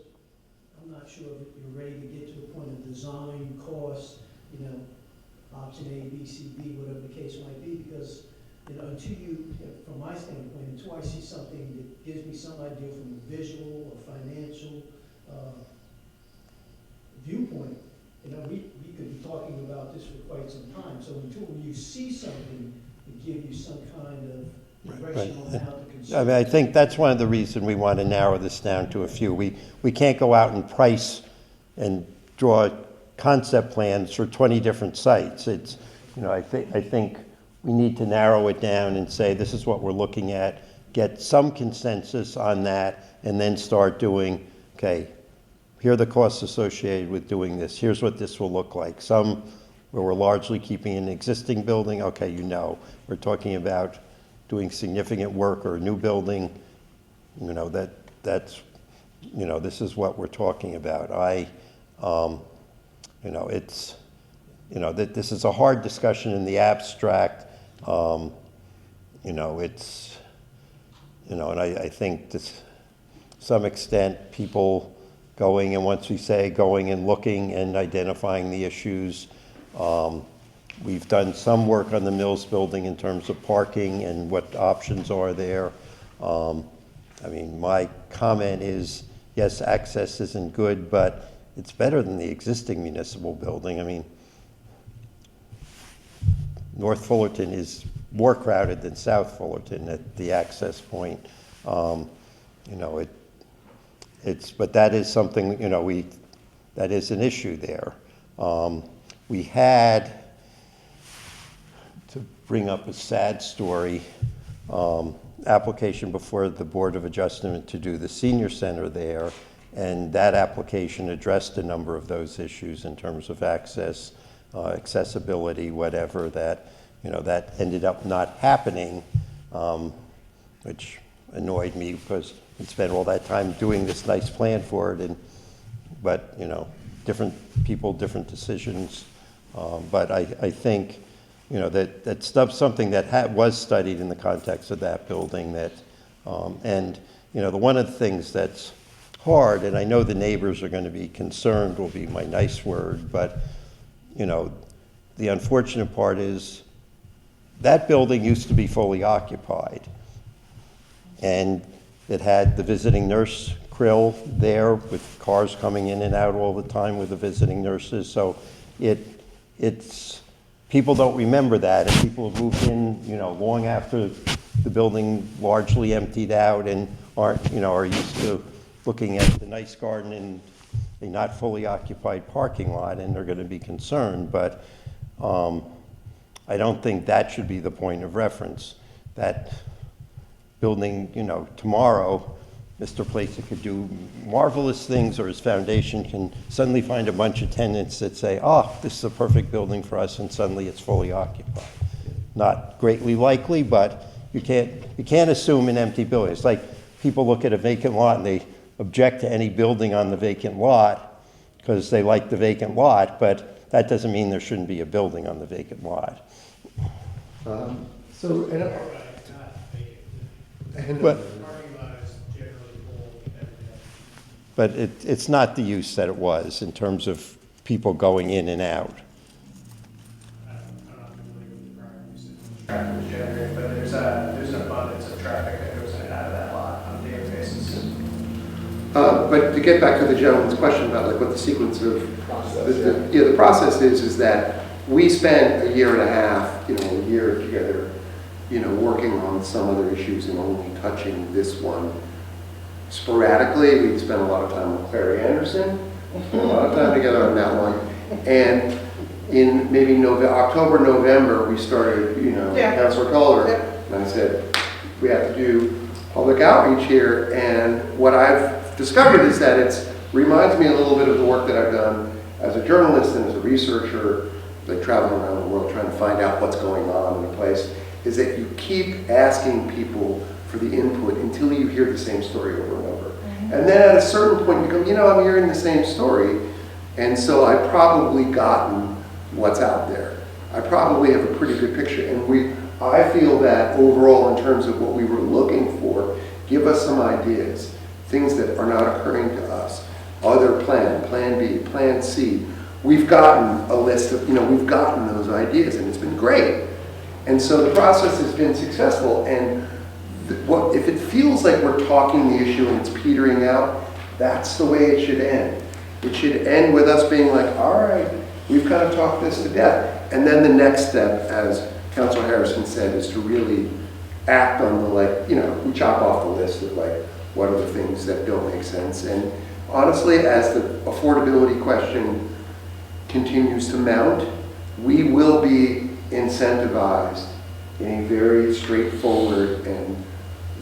I'm not sure if you're ready to get to the point of design, cost, option A, B, C, D, whatever the case might be, because, until from my standpoint, until I see something that gives me some idea from a visual or financial viewpoint, we could be talking about this for quite some time. So until you see something that gives you some kind of direction on how to consume. I think that's one of the reasons we want to narrow this down to a few. We can't go out and price and draw concept plans for 20 different sites. It's, I think we need to narrow it down and say, this is what we're looking at, get some consensus on that, and then start doing, okay, here are the costs associated with doing this. Here's what this will look like. Some where we're largely keeping an existing building, okay, we're talking about doing significant work or a new building, this is what we're talking about. This is a hard discussion in the abstract. And I think to some extent people going, and once we say going and looking and identifying the issues, we've done some work on the Mills building in terms of parking and what options are there. My comment is, yes, access isn't good, but it's better than the existing municipal building. North Fullerton is more crowded than South Fullerton at the access point. But that is something, that is an issue there. We had, to bring up a sad story, application before the Board of Adjustment to do the senior center there, and that application addressed a number of those issues in terms of access, accessibility, whatever, that ended up not happening, which annoyed me because we spent all that time doing this nice plan for it, but different people, different decisions. But I think, that's something that was studied in the context of that building. One of the things that's hard, and I know the neighbors are going to be concerned, will be my nice word, but the unfortunate part is that building used to be fully occupied, and it had the visiting nurse krill there with cars coming in and out all the time with the visiting nurses. So it's people don't remember that, and people have moved in, long after the building largely emptied out, and are used to looking at the nice garden in a not fully occupied parking lot, and they're going to be concerned. But I don't think that should be the point of reference. That building, tomorrow, Mr. Placer could do marvelous things, or his foundation can suddenly find a bunch of tenants that say, oh, this is a perfect building for us, and suddenly it's fully occupied. Not greatly likely, but you can't assume an empty building. It's like people look at a vacant lot and they object to any building on the vacant lot because they like the vacant lot, but that doesn't mean there shouldn't be a building on the vacant lot. So, and, But, but it's not the use that it was in terms of people going in and out. Traffic was generated, but there's an abundance of traffic that goes in and out of that lot on a daily basis. but to get back to the gentleman's question about like what the sequence of the process is that we spent a year and a half, a year together, working on some other issues and only touching this one sporadically. We spent a lot of time with Clary Anderson, spent a lot of time together on that one, and in maybe October, November, we started, Councilor Kohler, and I said, we have to do public outreach here, and what I've discovered is that it reminds me a little bit of the work that I've done as a journalist and as a researcher, like traveling around the world trying to find out what's going on in a place, is that you keep asking people for the input until you hear the same story over and over. And then at a certain point you go, I'm hearing the same story, and so I've probably gotten what's out there. I probably have a pretty good picture, and I feel that overall in terms of what we were looking for, give us some ideas, things that are not occurring to us. Other plan B, plan C. We've gotten a list of, we've gotten those ideas, and it's been great. And so the process has been successful, and if it feels like we're talking the issue and it's petering out, that's the way it should end. It should end with us being like, all right, we've kind of talked this to death. And then the next step, as Councilor Harrison said, is to really act on the, we chop off the list of what are the things that don't make sense. And honestly, as the affordability question continues to mount, we will be incentivized in a very straightforward and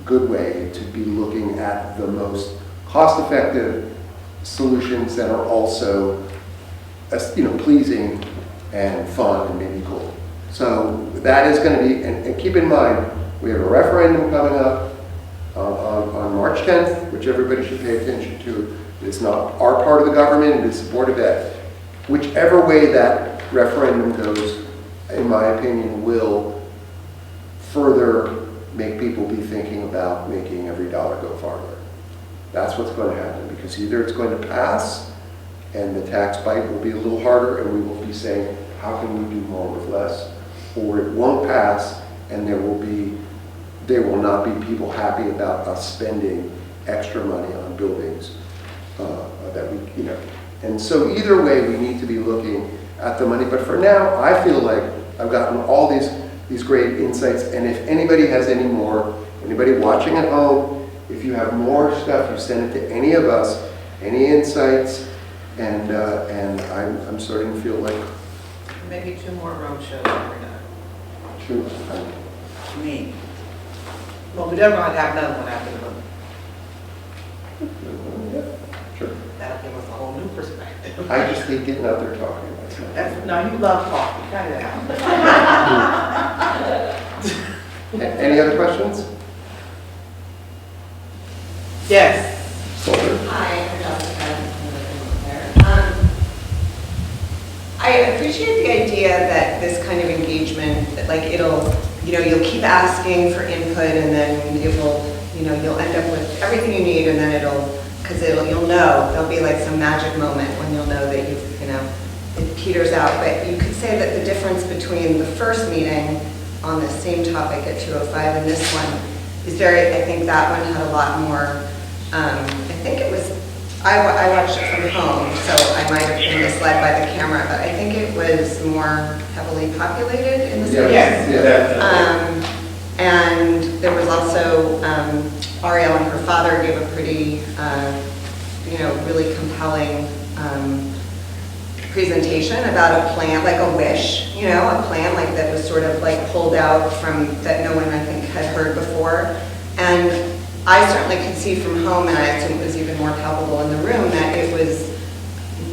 good way to be looking at the most cost-effective solutions that are also pleasing and fun and maybe cool. So that is going to be, and keep in mind, we have a referendum coming up on March 10th, which everybody should pay attention to. It's not our part of the government, it is supportive ed. Whichever way that referendum goes, in my opinion, will further make people be thinking about making every dollar go farther. That's what's going to happen, because either it's going to pass and the tax bite will be a little harder and we will be saying, how can we do more with less? Or it won't pass and there will not be people happy about us spending extra money on buildings that we, And so either way, we need to be looking at the money. But for now, I feel like I've gotten all these great insights. And if anybody has any more, anybody watching at home, if you have more stuff, you send it to any of us, any insights. And I'm starting to feel like maybe 2 more road shows and we're done. true. Me. Well, we're definitely going to have another one after the vote. Yeah, sure. That'll give us a whole new perspective. I just hate getting out there talking. No, you love coffee. Cut it out. Any other questions? Yes. Hi, I'm Jessica. I appreciate the idea that this kind of engagement, that you'll keep asking for input and then it will, you'll end up with everything you need and then you'll know, there'll be like some magic moment when you'll know that it peters out. But you could say that the difference between the first meeting on the same topic at 2:05 and this one is I think that one had a lot more, I watched it from home, so I might have been misled by the camera, but I think it was more heavily populated in the city. Yes. And there was also, Ariel and her father gave a pretty, really compelling presentation about a plan, like a wish, a plan like that was sort of like pulled out from, that no one I think had heard before. And I certainly could see from home, and I assume it was even more palpable in the room, that it was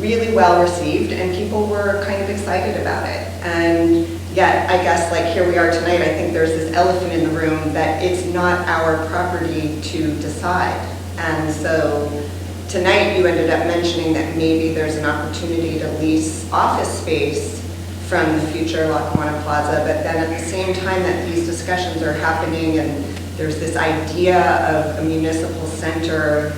really well received and people were kind of excited about it. And Yet, I guess, like, here we are tonight, I think there's this elephant in the room that it's not our property to decide. And so, tonight you ended up mentioning that maybe there's an opportunity to lease office space from the future Lackawanna Plaza, but then at the same time that these discussions are happening and there's this idea of a municipal center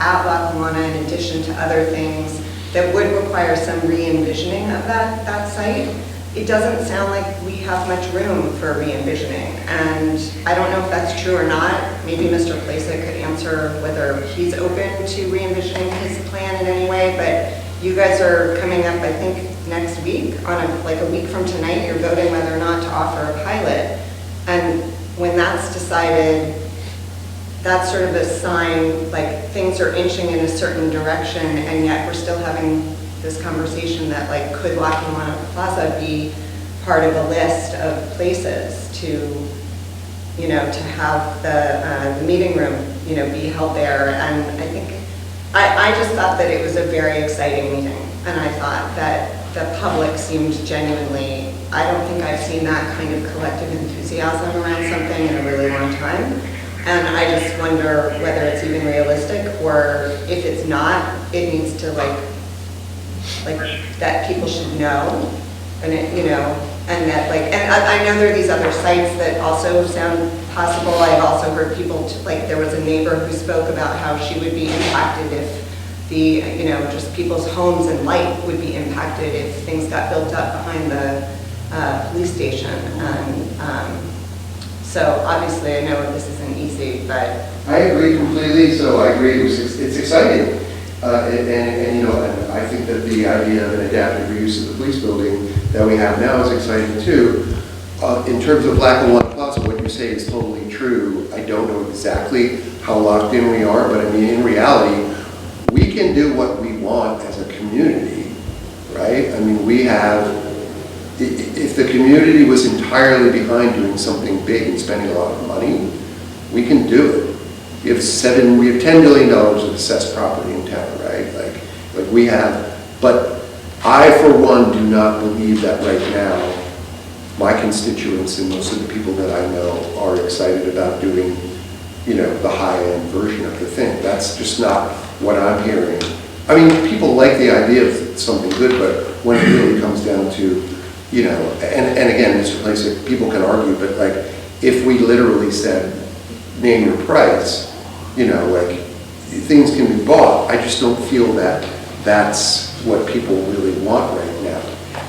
at Lackawanna in addition to other things that would require some re-envisioning of that site, it doesn't sound like we have much room for re-envisioning. And I don't know if that's true or not. Maybe Mr. Placek could answer whether he's open to re-envisioning his plan in any way, but you guys are coming up, I think, next week, on a week from tonight, you're voting whether or not to offer a pilot. And when that's decided, that's sort of a sign, like, things are inching in a certain direction, and yet we're still having this conversation that, like, could Lackawanna Plaza be part of a list of places to, you know, to have the meeting room, you know, be held there. And I think, I just thought that it was a very exciting meeting, and I thought that the public seemed genuinely, I don't think I've seen that kind of collective enthusiasm around something in a really long time. And I just wonder whether it's even realistic, or if it's not, it needs to, like that people should know, and it, you know, and that, like, and I know there are these other sites that also sound possible. I've also heard people, like, there was a neighbor who spoke about how she would be impacted if the, you know, just people's homes and light would be impacted if things got built up behind the police station. And so obviously I know this isn't easy, but. I agree completely, so I agree, it's exciting. And you know, and I think that the idea of an adaptive reuse of the police building that we have now is exciting too. In terms of Lackawanna Plaza, what you say is totally true. I don't know exactly how locked in we are, but I mean, in reality, we can do what we want as a community, right? I mean, we have, if the community was entirely behind doing something big and spending a lot of money, we can do it. We have $10 billion of assessed property in town, right? Like we have, but I, for one, do not believe that right now my constituents and most of the people that I know are excited about doing, you know, the high-end version of the thing. That's just not what I'm hearing. I mean, people like the idea of something good, but when it really comes down to, you know, and again, Mr. Placek, people can argue, but like, if we literally said, name your price, you know, like, things can be bought. I just don't feel that that's what people really want right now.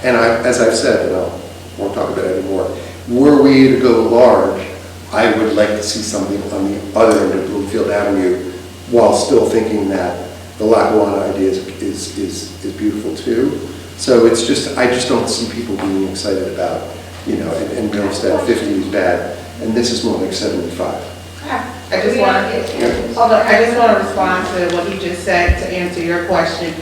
And as I've said, and I won't talk about it anymore, were we to go large, I would like to see something on the other end of Bloomfield Avenue, while still thinking that the Lackawanna idea is beautiful too. So it's just, I just don't see people being excited about, you know, and Millstead 50 is bad, and this is more like 75. I just want to respond to what he just said to answer your question.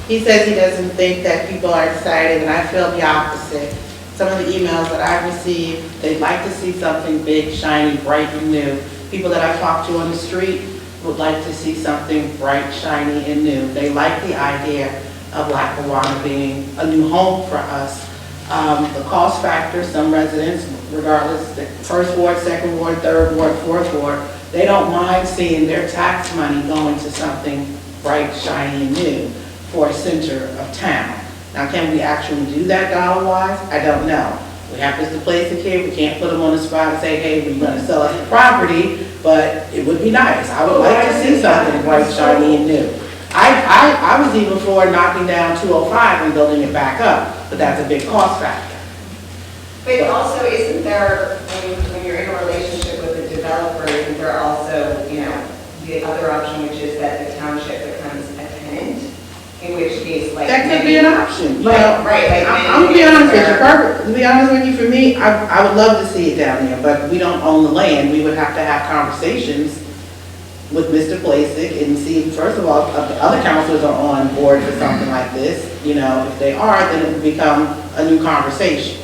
He says he doesn't think that people are excited, and I feel the opposite. Some of the emails that I've received, they'd like to see something big, shiny, bright, and new. People that I talk to on the street would like to see something bright, shiny, and new. They like the idea of Lackawanna being a new home for us. The cost factor, some residents, regardless, the first ward, second ward, third ward, fourth ward, they don't mind seeing their tax money going to something bright, shiny, and new for a center of town. Now, can we actually do that dollar-wise? I don't know. We have Mr. Placek here. We can't put him on the spot and say, hey, we're going to sell us the property, but it would be nice. I would like to see something bright, shiny, and new. I was even for knocking down 205 and building it back up, but that's a big cost factor. But also, isn't there, when you're in a relationship with a developer, isn't there also, you know, the other option, which is that the township becomes a tenant, in which case, like... That could be an option. Right. Like, I'm going to be honest with you, perfect. To be honest with you, for me, I would love to see it down there, but we don't own the land. We would have to have conversations with Mr. Placek and see, first of all, if the other councilors are on board for something like this. You know, if they are, then it would become a new conversation.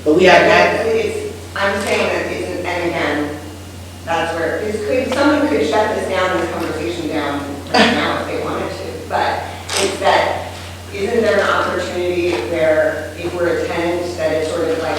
But we have that. I'm saying that isn't, and again, that's where, someone could shut this down, this conversation down right now if they wanted to, but it's that, isn't there an opportunity where if we're a tenant, that it's sort of like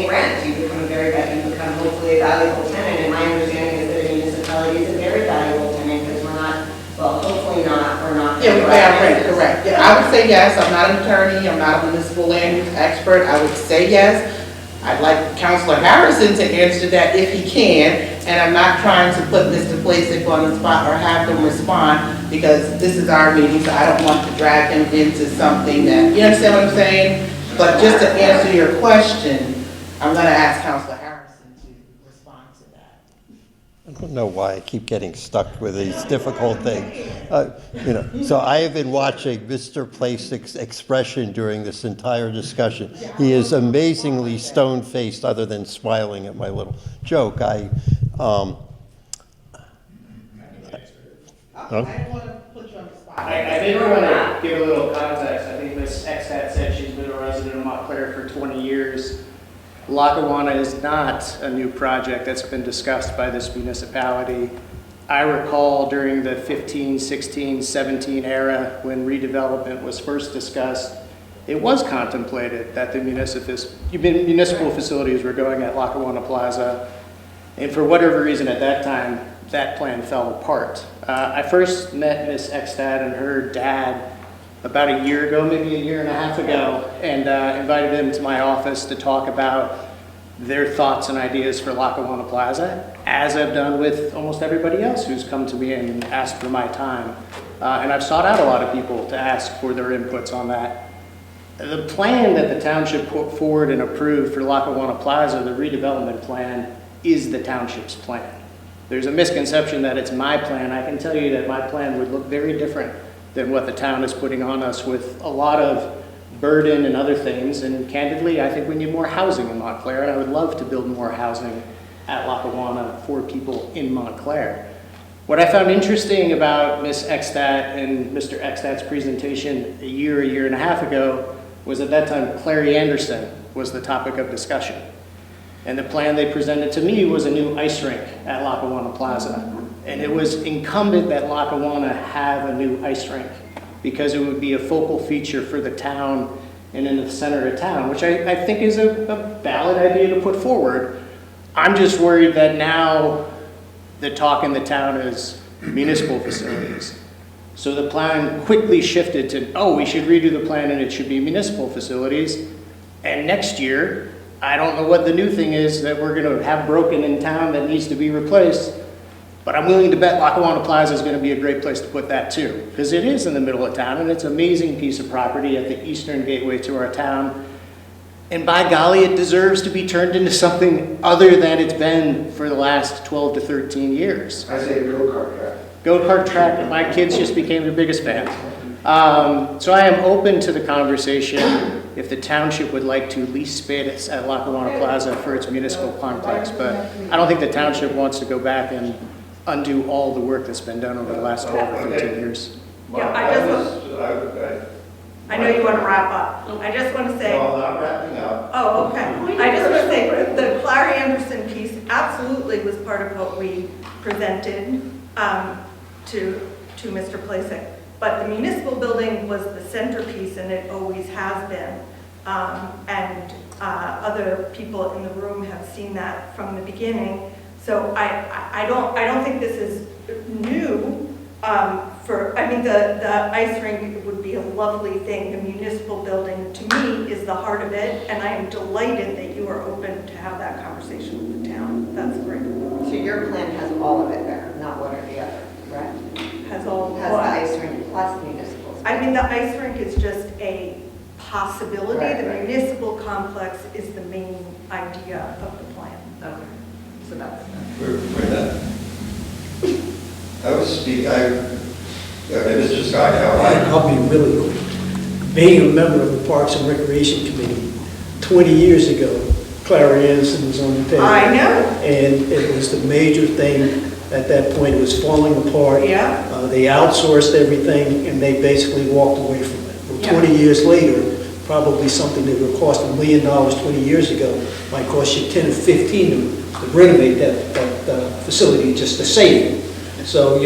paying rent, you become hopefully a valuable tenant, and my understanding is that a municipality is a very valuable tenant, because we're not, well, hopefully not, we're not. Yeah, we pay our rent, correct. Yeah, I would say yes. I'm not an attorney. I'm not a municipal land use expert. I would say yes. I'd like Councilor Harrison to answer that if he can, and I'm not trying to put Mr. Plasek on the spot or have them respond, because this is our meeting, so I don't want to drag him into something that, you understand what I'm saying? But just to answer your question, I'm gonna ask Councilor Harrison to respond to that. I don't know why I keep getting stuck with these difficult things. So I have been watching Mr. Plasek's expression during this entire discussion. He is amazingly stone-faced, other than smiling at my little joke. I didn't want to put you on the spot. I think we want to give a little context. I think Ms. Extat said she's been a resident of Montclair for 20 years. Lackawanna is not a new project that's been discussed by this municipality. I recall during the 15, 16, 17 era, when redevelopment was first discussed, it was contemplated that the municipal facilities were going at Lackawanna Plaza. And for whatever reason at that time, that plan fell apart. I first met Ms. Extat and her dad about a year ago, maybe a year and a half ago, and invited them to my office to talk about their thoughts and ideas for Lackawanna Plaza, as I've done with almost everybody else who's come to me and asked for my time. And I've sought out a lot of people to ask for their inputs on that. The plan that the township put forward and approved for Lackawanna Plaza, the redevelopment plan, is the township's plan. There's a misconception that it's my plan. I can tell you that my plan would look very different than what the town is putting on us, with a lot of burden and other things. And candidly, I think we need more housing in Montclair, and I would love to build more housing at Lackawanna for people in Montclair. What I found interesting about Ms. Extat and Mr. Extat's presentation a year and a half ago was at that time Clary Anderson was the topic of discussion. And the plan they presented to me was a new ice rink at Lackawanna Plaza. And it was incumbent that Lackawanna have a new ice rink, because it would be a focal feature for the town and in the center of town, which I think is a valid idea to put forward. I'm just worried that now the talk in the town is municipal facilities. So the plan quickly shifted to, oh, we should redo the plan and it should be municipal facilities. And next year, I don't know what the new thing is that we're gonna have broken in town that needs to be replaced, but I'm willing to bet Lackawanna Plaza is gonna be a great place to put that too, because it is in the middle of town and it's an amazing piece of property at the eastern gateway to our town. And by golly, it deserves to be turned into something other than it's been for the last 12 to 13 years. I say go-kart track. Go-kart track, my kids just became the biggest fans. So I am open to the conversation if the township would like to lease space at Lackawanna Plaza for its municipal complex, but I don't think the township wants to go back and undo all the work that's been done over the last 12 or 13 years. Yeah, I know you want to wrap up. I just want to say. No, I'm not wrapping up. Oh, okay. I just want to say the Clary Anderson piece absolutely was part of what we presented to Mr. Plasek. But the municipal building was the centerpiece, and it always has been. And other people in the room have seen that from the beginning. So I don't think this is new. The ice rink would be a lovely thing. The municipal building, to me, is the heart of it, and I am delighted that you are open to have that conversation with the town. That's great. So your plan has all of it there, not one or the other, right? Has all Has the ice rink plus municipal space. I mean, the ice rink is just a possibility. Right, The right. municipal complex is the main idea of the plan. Okay, so that's. We're not. I was speaking, Mr. Scott, I'll be really quick. Being a member of the Parks and Recreation Committee, 20 years ago, Clary Anderson was on the page. I know. And it was the major thing at that point. It was falling apart. Yeah. They outsourced everything and they basically walked away from it. Well, Yeah. 20 years later, probably something that would cost $1 million 20 years ago might cost you 10 or 15 to renovate that facility just to save it. So,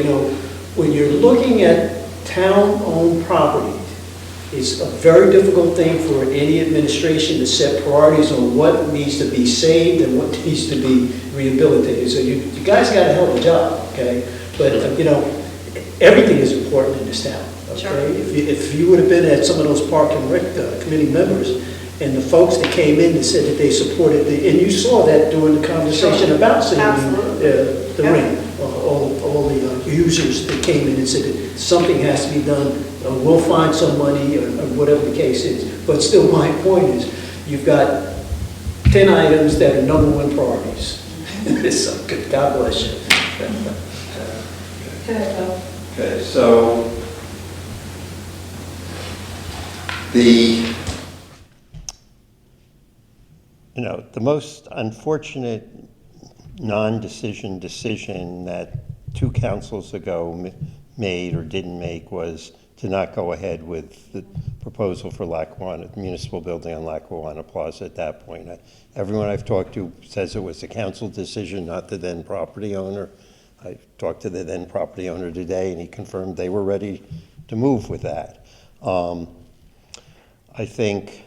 when you're looking at town-owned properties, It's a very difficult thing for any administration to set priorities on what needs to be saved and what needs to be rehabilitated. So you guys got a hell of a job, okay? But, everything is important in this town, okay? Sure. If you would have been at some of those park and rec committee members, and the folks that came in and said that they supported and you saw that during the conversation Sure. about saving Absolutely. the Yeah. ring. All the users that came in and said that something has to be done, we'll find some money, or whatever the case is. But still, my point is, you've got 10 items that are number one priorities. So, God bless you. Okay, so the most unfortunate non-decision decision that two councils ago made or didn't make was to not go ahead with the proposal for Lackawanna, the municipal building on Lackawanna Plaza at that point. Everyone I've talked to says it was a council decision, not the then property owner. I talked to the then property owner today, and he confirmed they were ready to move with that. I think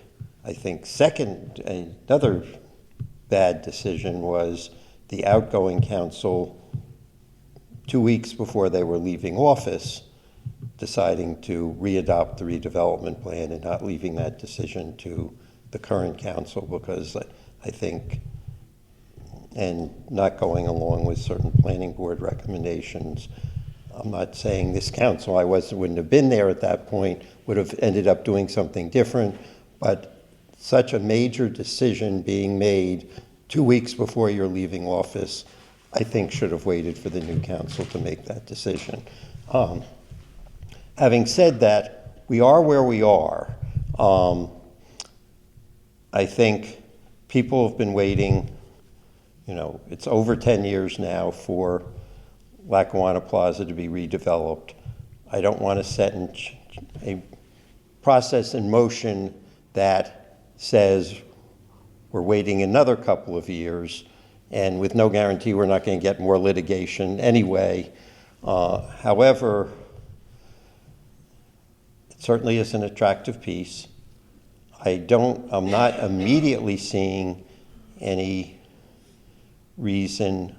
second, another bad decision was the outgoing council, 2 weeks before they were leaving office, deciding to readopt the redevelopment plan and not leaving that decision to the current council, because I think, and not going along with certain planning board recommendations. I'm not saying this council, wouldn't have been there at that point, would have ended up doing something different, but such a major decision being made 2 weeks before you're leaving office, I think should have waited for the new council to make that decision. Having said that, we are where we are. I think people have been waiting, it's over 10 years now for Lackawanna Plaza to be redeveloped. I don't want to set a process in motion that says we're waiting another couple of years, and with no guarantee we're not going to get more litigation anyway. However, it certainly is an attractive piece. I'm not immediately seeing any reason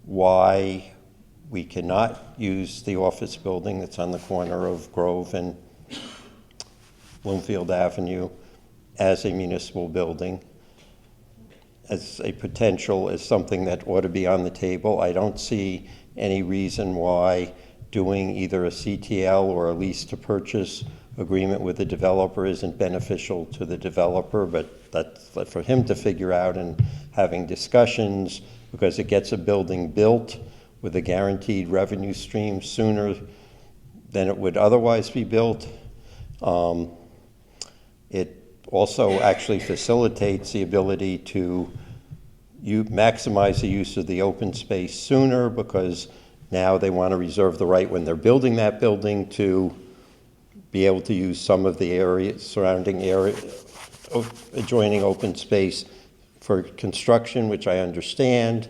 why we cannot use the office building that's on the corner of Grove and Bloomfield Avenue as a municipal building, as a potential, as something that ought to be on the table. I don't see any reason why doing either a CTL or a lease to purchase agreement with the developer isn't beneficial to the developer, but that's for him to figure out, and having discussions, because it gets a building built with a guaranteed revenue stream sooner than it would otherwise be built. It also actually facilitates the ability to maximize the use of the open space sooner, because now they want to reserve the right when they're building that building to be able to use some of the surrounding area, adjoining open space for construction, which I understand,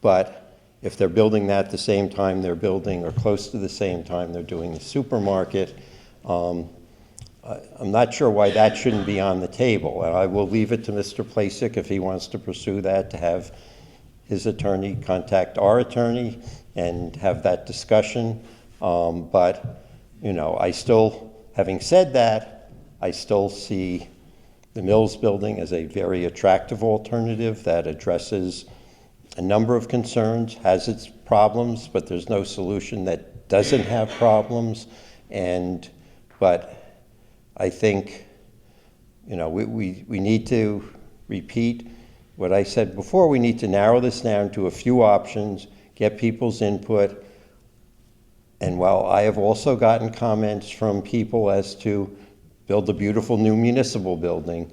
but if they're building that at the same time they're building, or close to the same time they're doing the supermarket, I'm not sure why that shouldn't be on the table. And I will leave it to Mr. Plasek, if he wants to pursue that, to have his attorney contact our attorney and have that discussion. But, having said that, I still see the Mills building as a very attractive alternative that addresses a number of concerns, has its problems, but there's no solution that doesn't have problems. But I think, we need to repeat what I said before. We need to narrow this down to a few options, get people's input. And while I have also gotten comments from people as to build a beautiful new municipal building,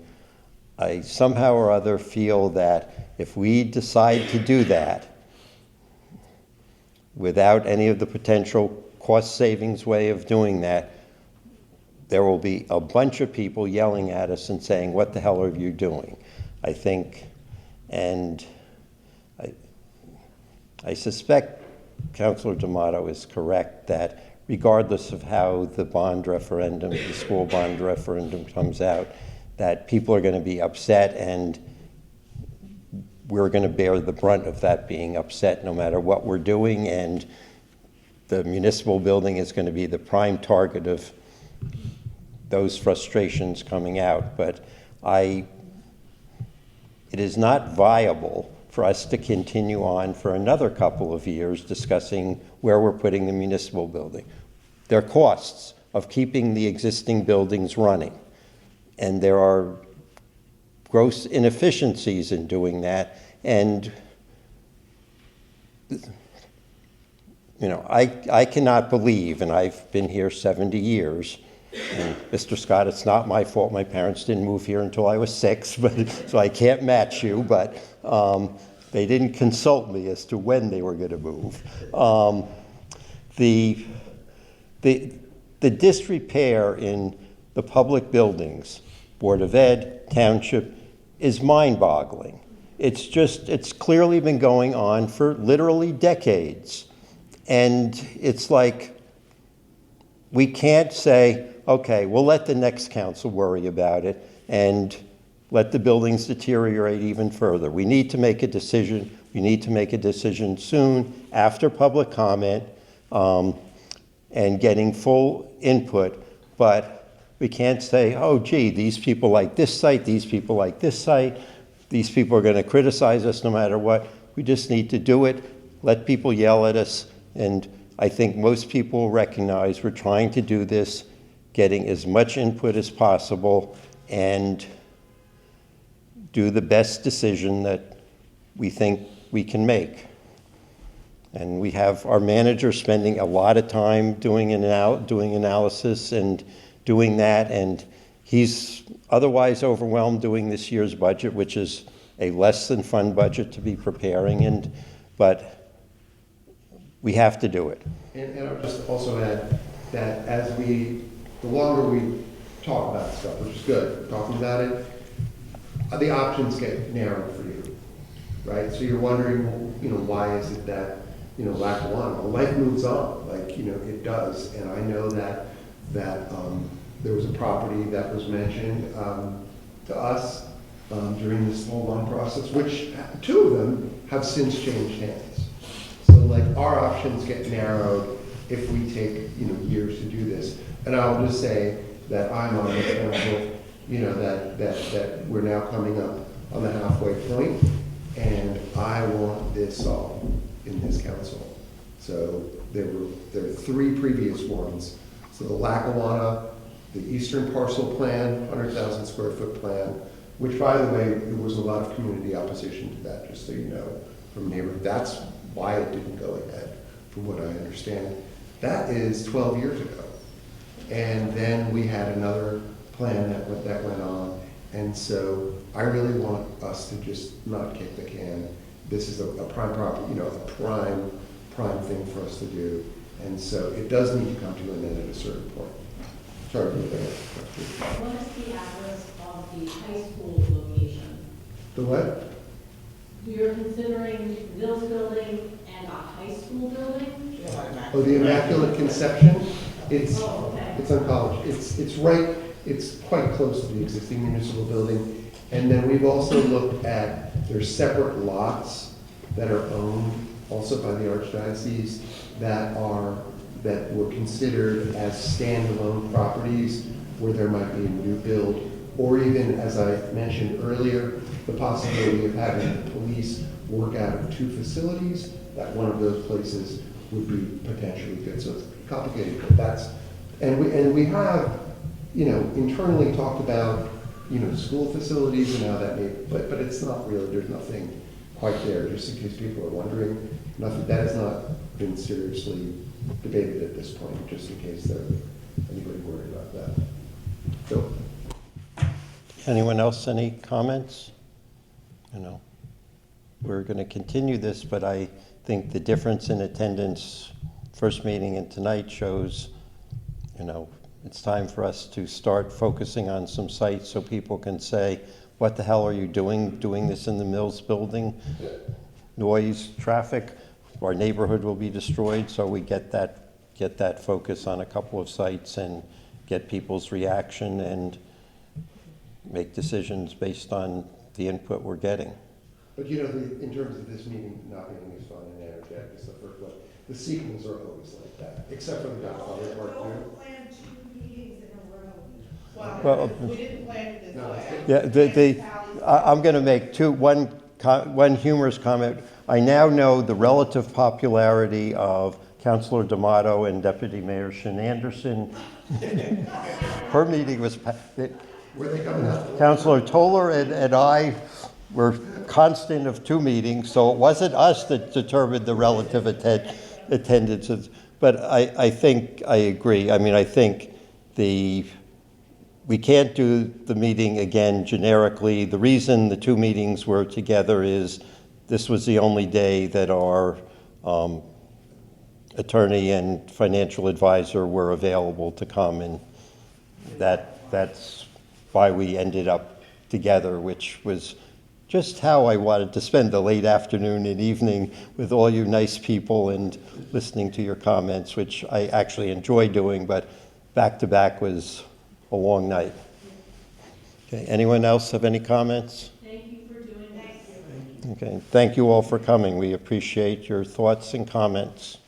I somehow or other feel that if we decide to do that without any of the potential cost savings way of doing that, there will be a bunch of people yelling at us and saying, what the hell are you doing? I think, and I suspect Councilor D'Amato is correct that regardless of how the bond referendum, the school bond referendum comes out, that people are going to be upset, and we're going to bear the brunt of that being upset no matter what we're doing, and the municipal building is going to be the prime target of those frustrations coming out. But it is not viable for us to continue on for another couple of years discussing where we're putting the municipal building. There are costs of keeping the existing buildings running, and there are gross inefficiencies in doing that. And you know, I cannot believe, and I've been here 70 years, and Mr. Scott, it's not my fault. My parents didn't move here until I was 6, but so I can't match you, but they didn't consult me as to when they were going to move. The disrepair in the public buildings, Board of Ed, Township, is mind-boggling. It's clearly been going on for literally decades. And it's like, we can't say, okay, we'll let the next council worry about it and let the buildings deteriorate even further. We need to make a decision. We need to make a decision soon after public comment and getting full input. But we can't say, oh, gee, these people like this site, these people like this site, these people are going to criticize us no matter what. We just need to do it, let people yell at us. And I think most people recognize we're trying to do this, getting as much input as possible, and do the best decision that we think we can make. And we have our manager spending a lot of time doing analysis and doing that, and he's otherwise overwhelmed doing this year's budget, which is a less than fun budget to be preparing, but we have to do it. And I'll just also add that the longer we talk about stuff, which is good, talking about it, the options get narrowed for you, right? So you're wondering, why is it that, Lackawanna? Well, life moves on, it does. And I know that there was a property that was mentioned to us during this whole long process, which 2 of them have since changed hands. So our options get narrowed if we take, years to do this. And I'll just say that I'm on the council, that we're now coming up on the halfway point, and I want this all in this council. So there are 3 previous ones. So the Lackawanna, the Eastern Parcel Plan, 100,000 square foot plan, which, by the way, there was a lot of community opposition to that, just so you know, from neighborhood. That's why it didn't go ahead, from what I understand. That is 12 years ago. And then we had another plan that went on. And so I really want us to just not kick the can. This is a prime property, a prime thing for us to do. And so it does need to come to an end at a certain point. Sorry. What is the address of the high school location? The what? You're considering Mills Building and a high school building? Oh, the Immaculate Conception? It's on College. It's quite close to the existing municipal building. And then we've also looked at, there's separate lots that are owned also by the Archdiocese that were considered as standalone properties where there might be a new build, or even, as I mentioned earlier, the possibility of having the police work out of 2 facilities, that one of those places would be potentially good. So it's complicated, but and we have, internally talked about, school facilities and how that may, but it's not really, there's nothing quite there, just in case people are wondering. Nothing, that has not been seriously debated at this point, just in case anybody worried about that. So. Anyone else, any comments? We're going to continue this, but I think the difference in attendance first meeting and tonight shows, it's time for us to start focusing on some sites so people can say, what the hell are you doing this in the Mills building? Noise, traffic, our neighborhood will be destroyed, so we get that get that focus on a couple of sites and get people's reaction and make decisions based on the input we're getting. But you know, in terms of this meeting not being as fun and energetic as the first one, the sequels are always like that, except for the Godfather Part Two. Don't plan 2 meetings in a row. Well, We didn't plan it this way. Yeah, I'm going to make one humorous comment. I now know the relative popularity of Councilor D'Amato and Deputy Mayor Shin Anderson. Her meeting was, Were they coming out? Councilor Toller and I were constant of 2 meetings, so it wasn't us that determined the relative attendances. But I think I agree. I mean, I think we can't do the meeting again generically. The reason the 2 meetings were together is this was the only day that our attorney and financial advisor were available to come, and that's why we ended up together, which was just how I wanted to spend the late afternoon and evening with all you nice people and listening to your comments, which I actually enjoy doing, but back-to-back was a long night. Okay, anyone else have any comments? Thank you for doing that. Okay, thank you all for coming. We appreciate your thoughts and comments.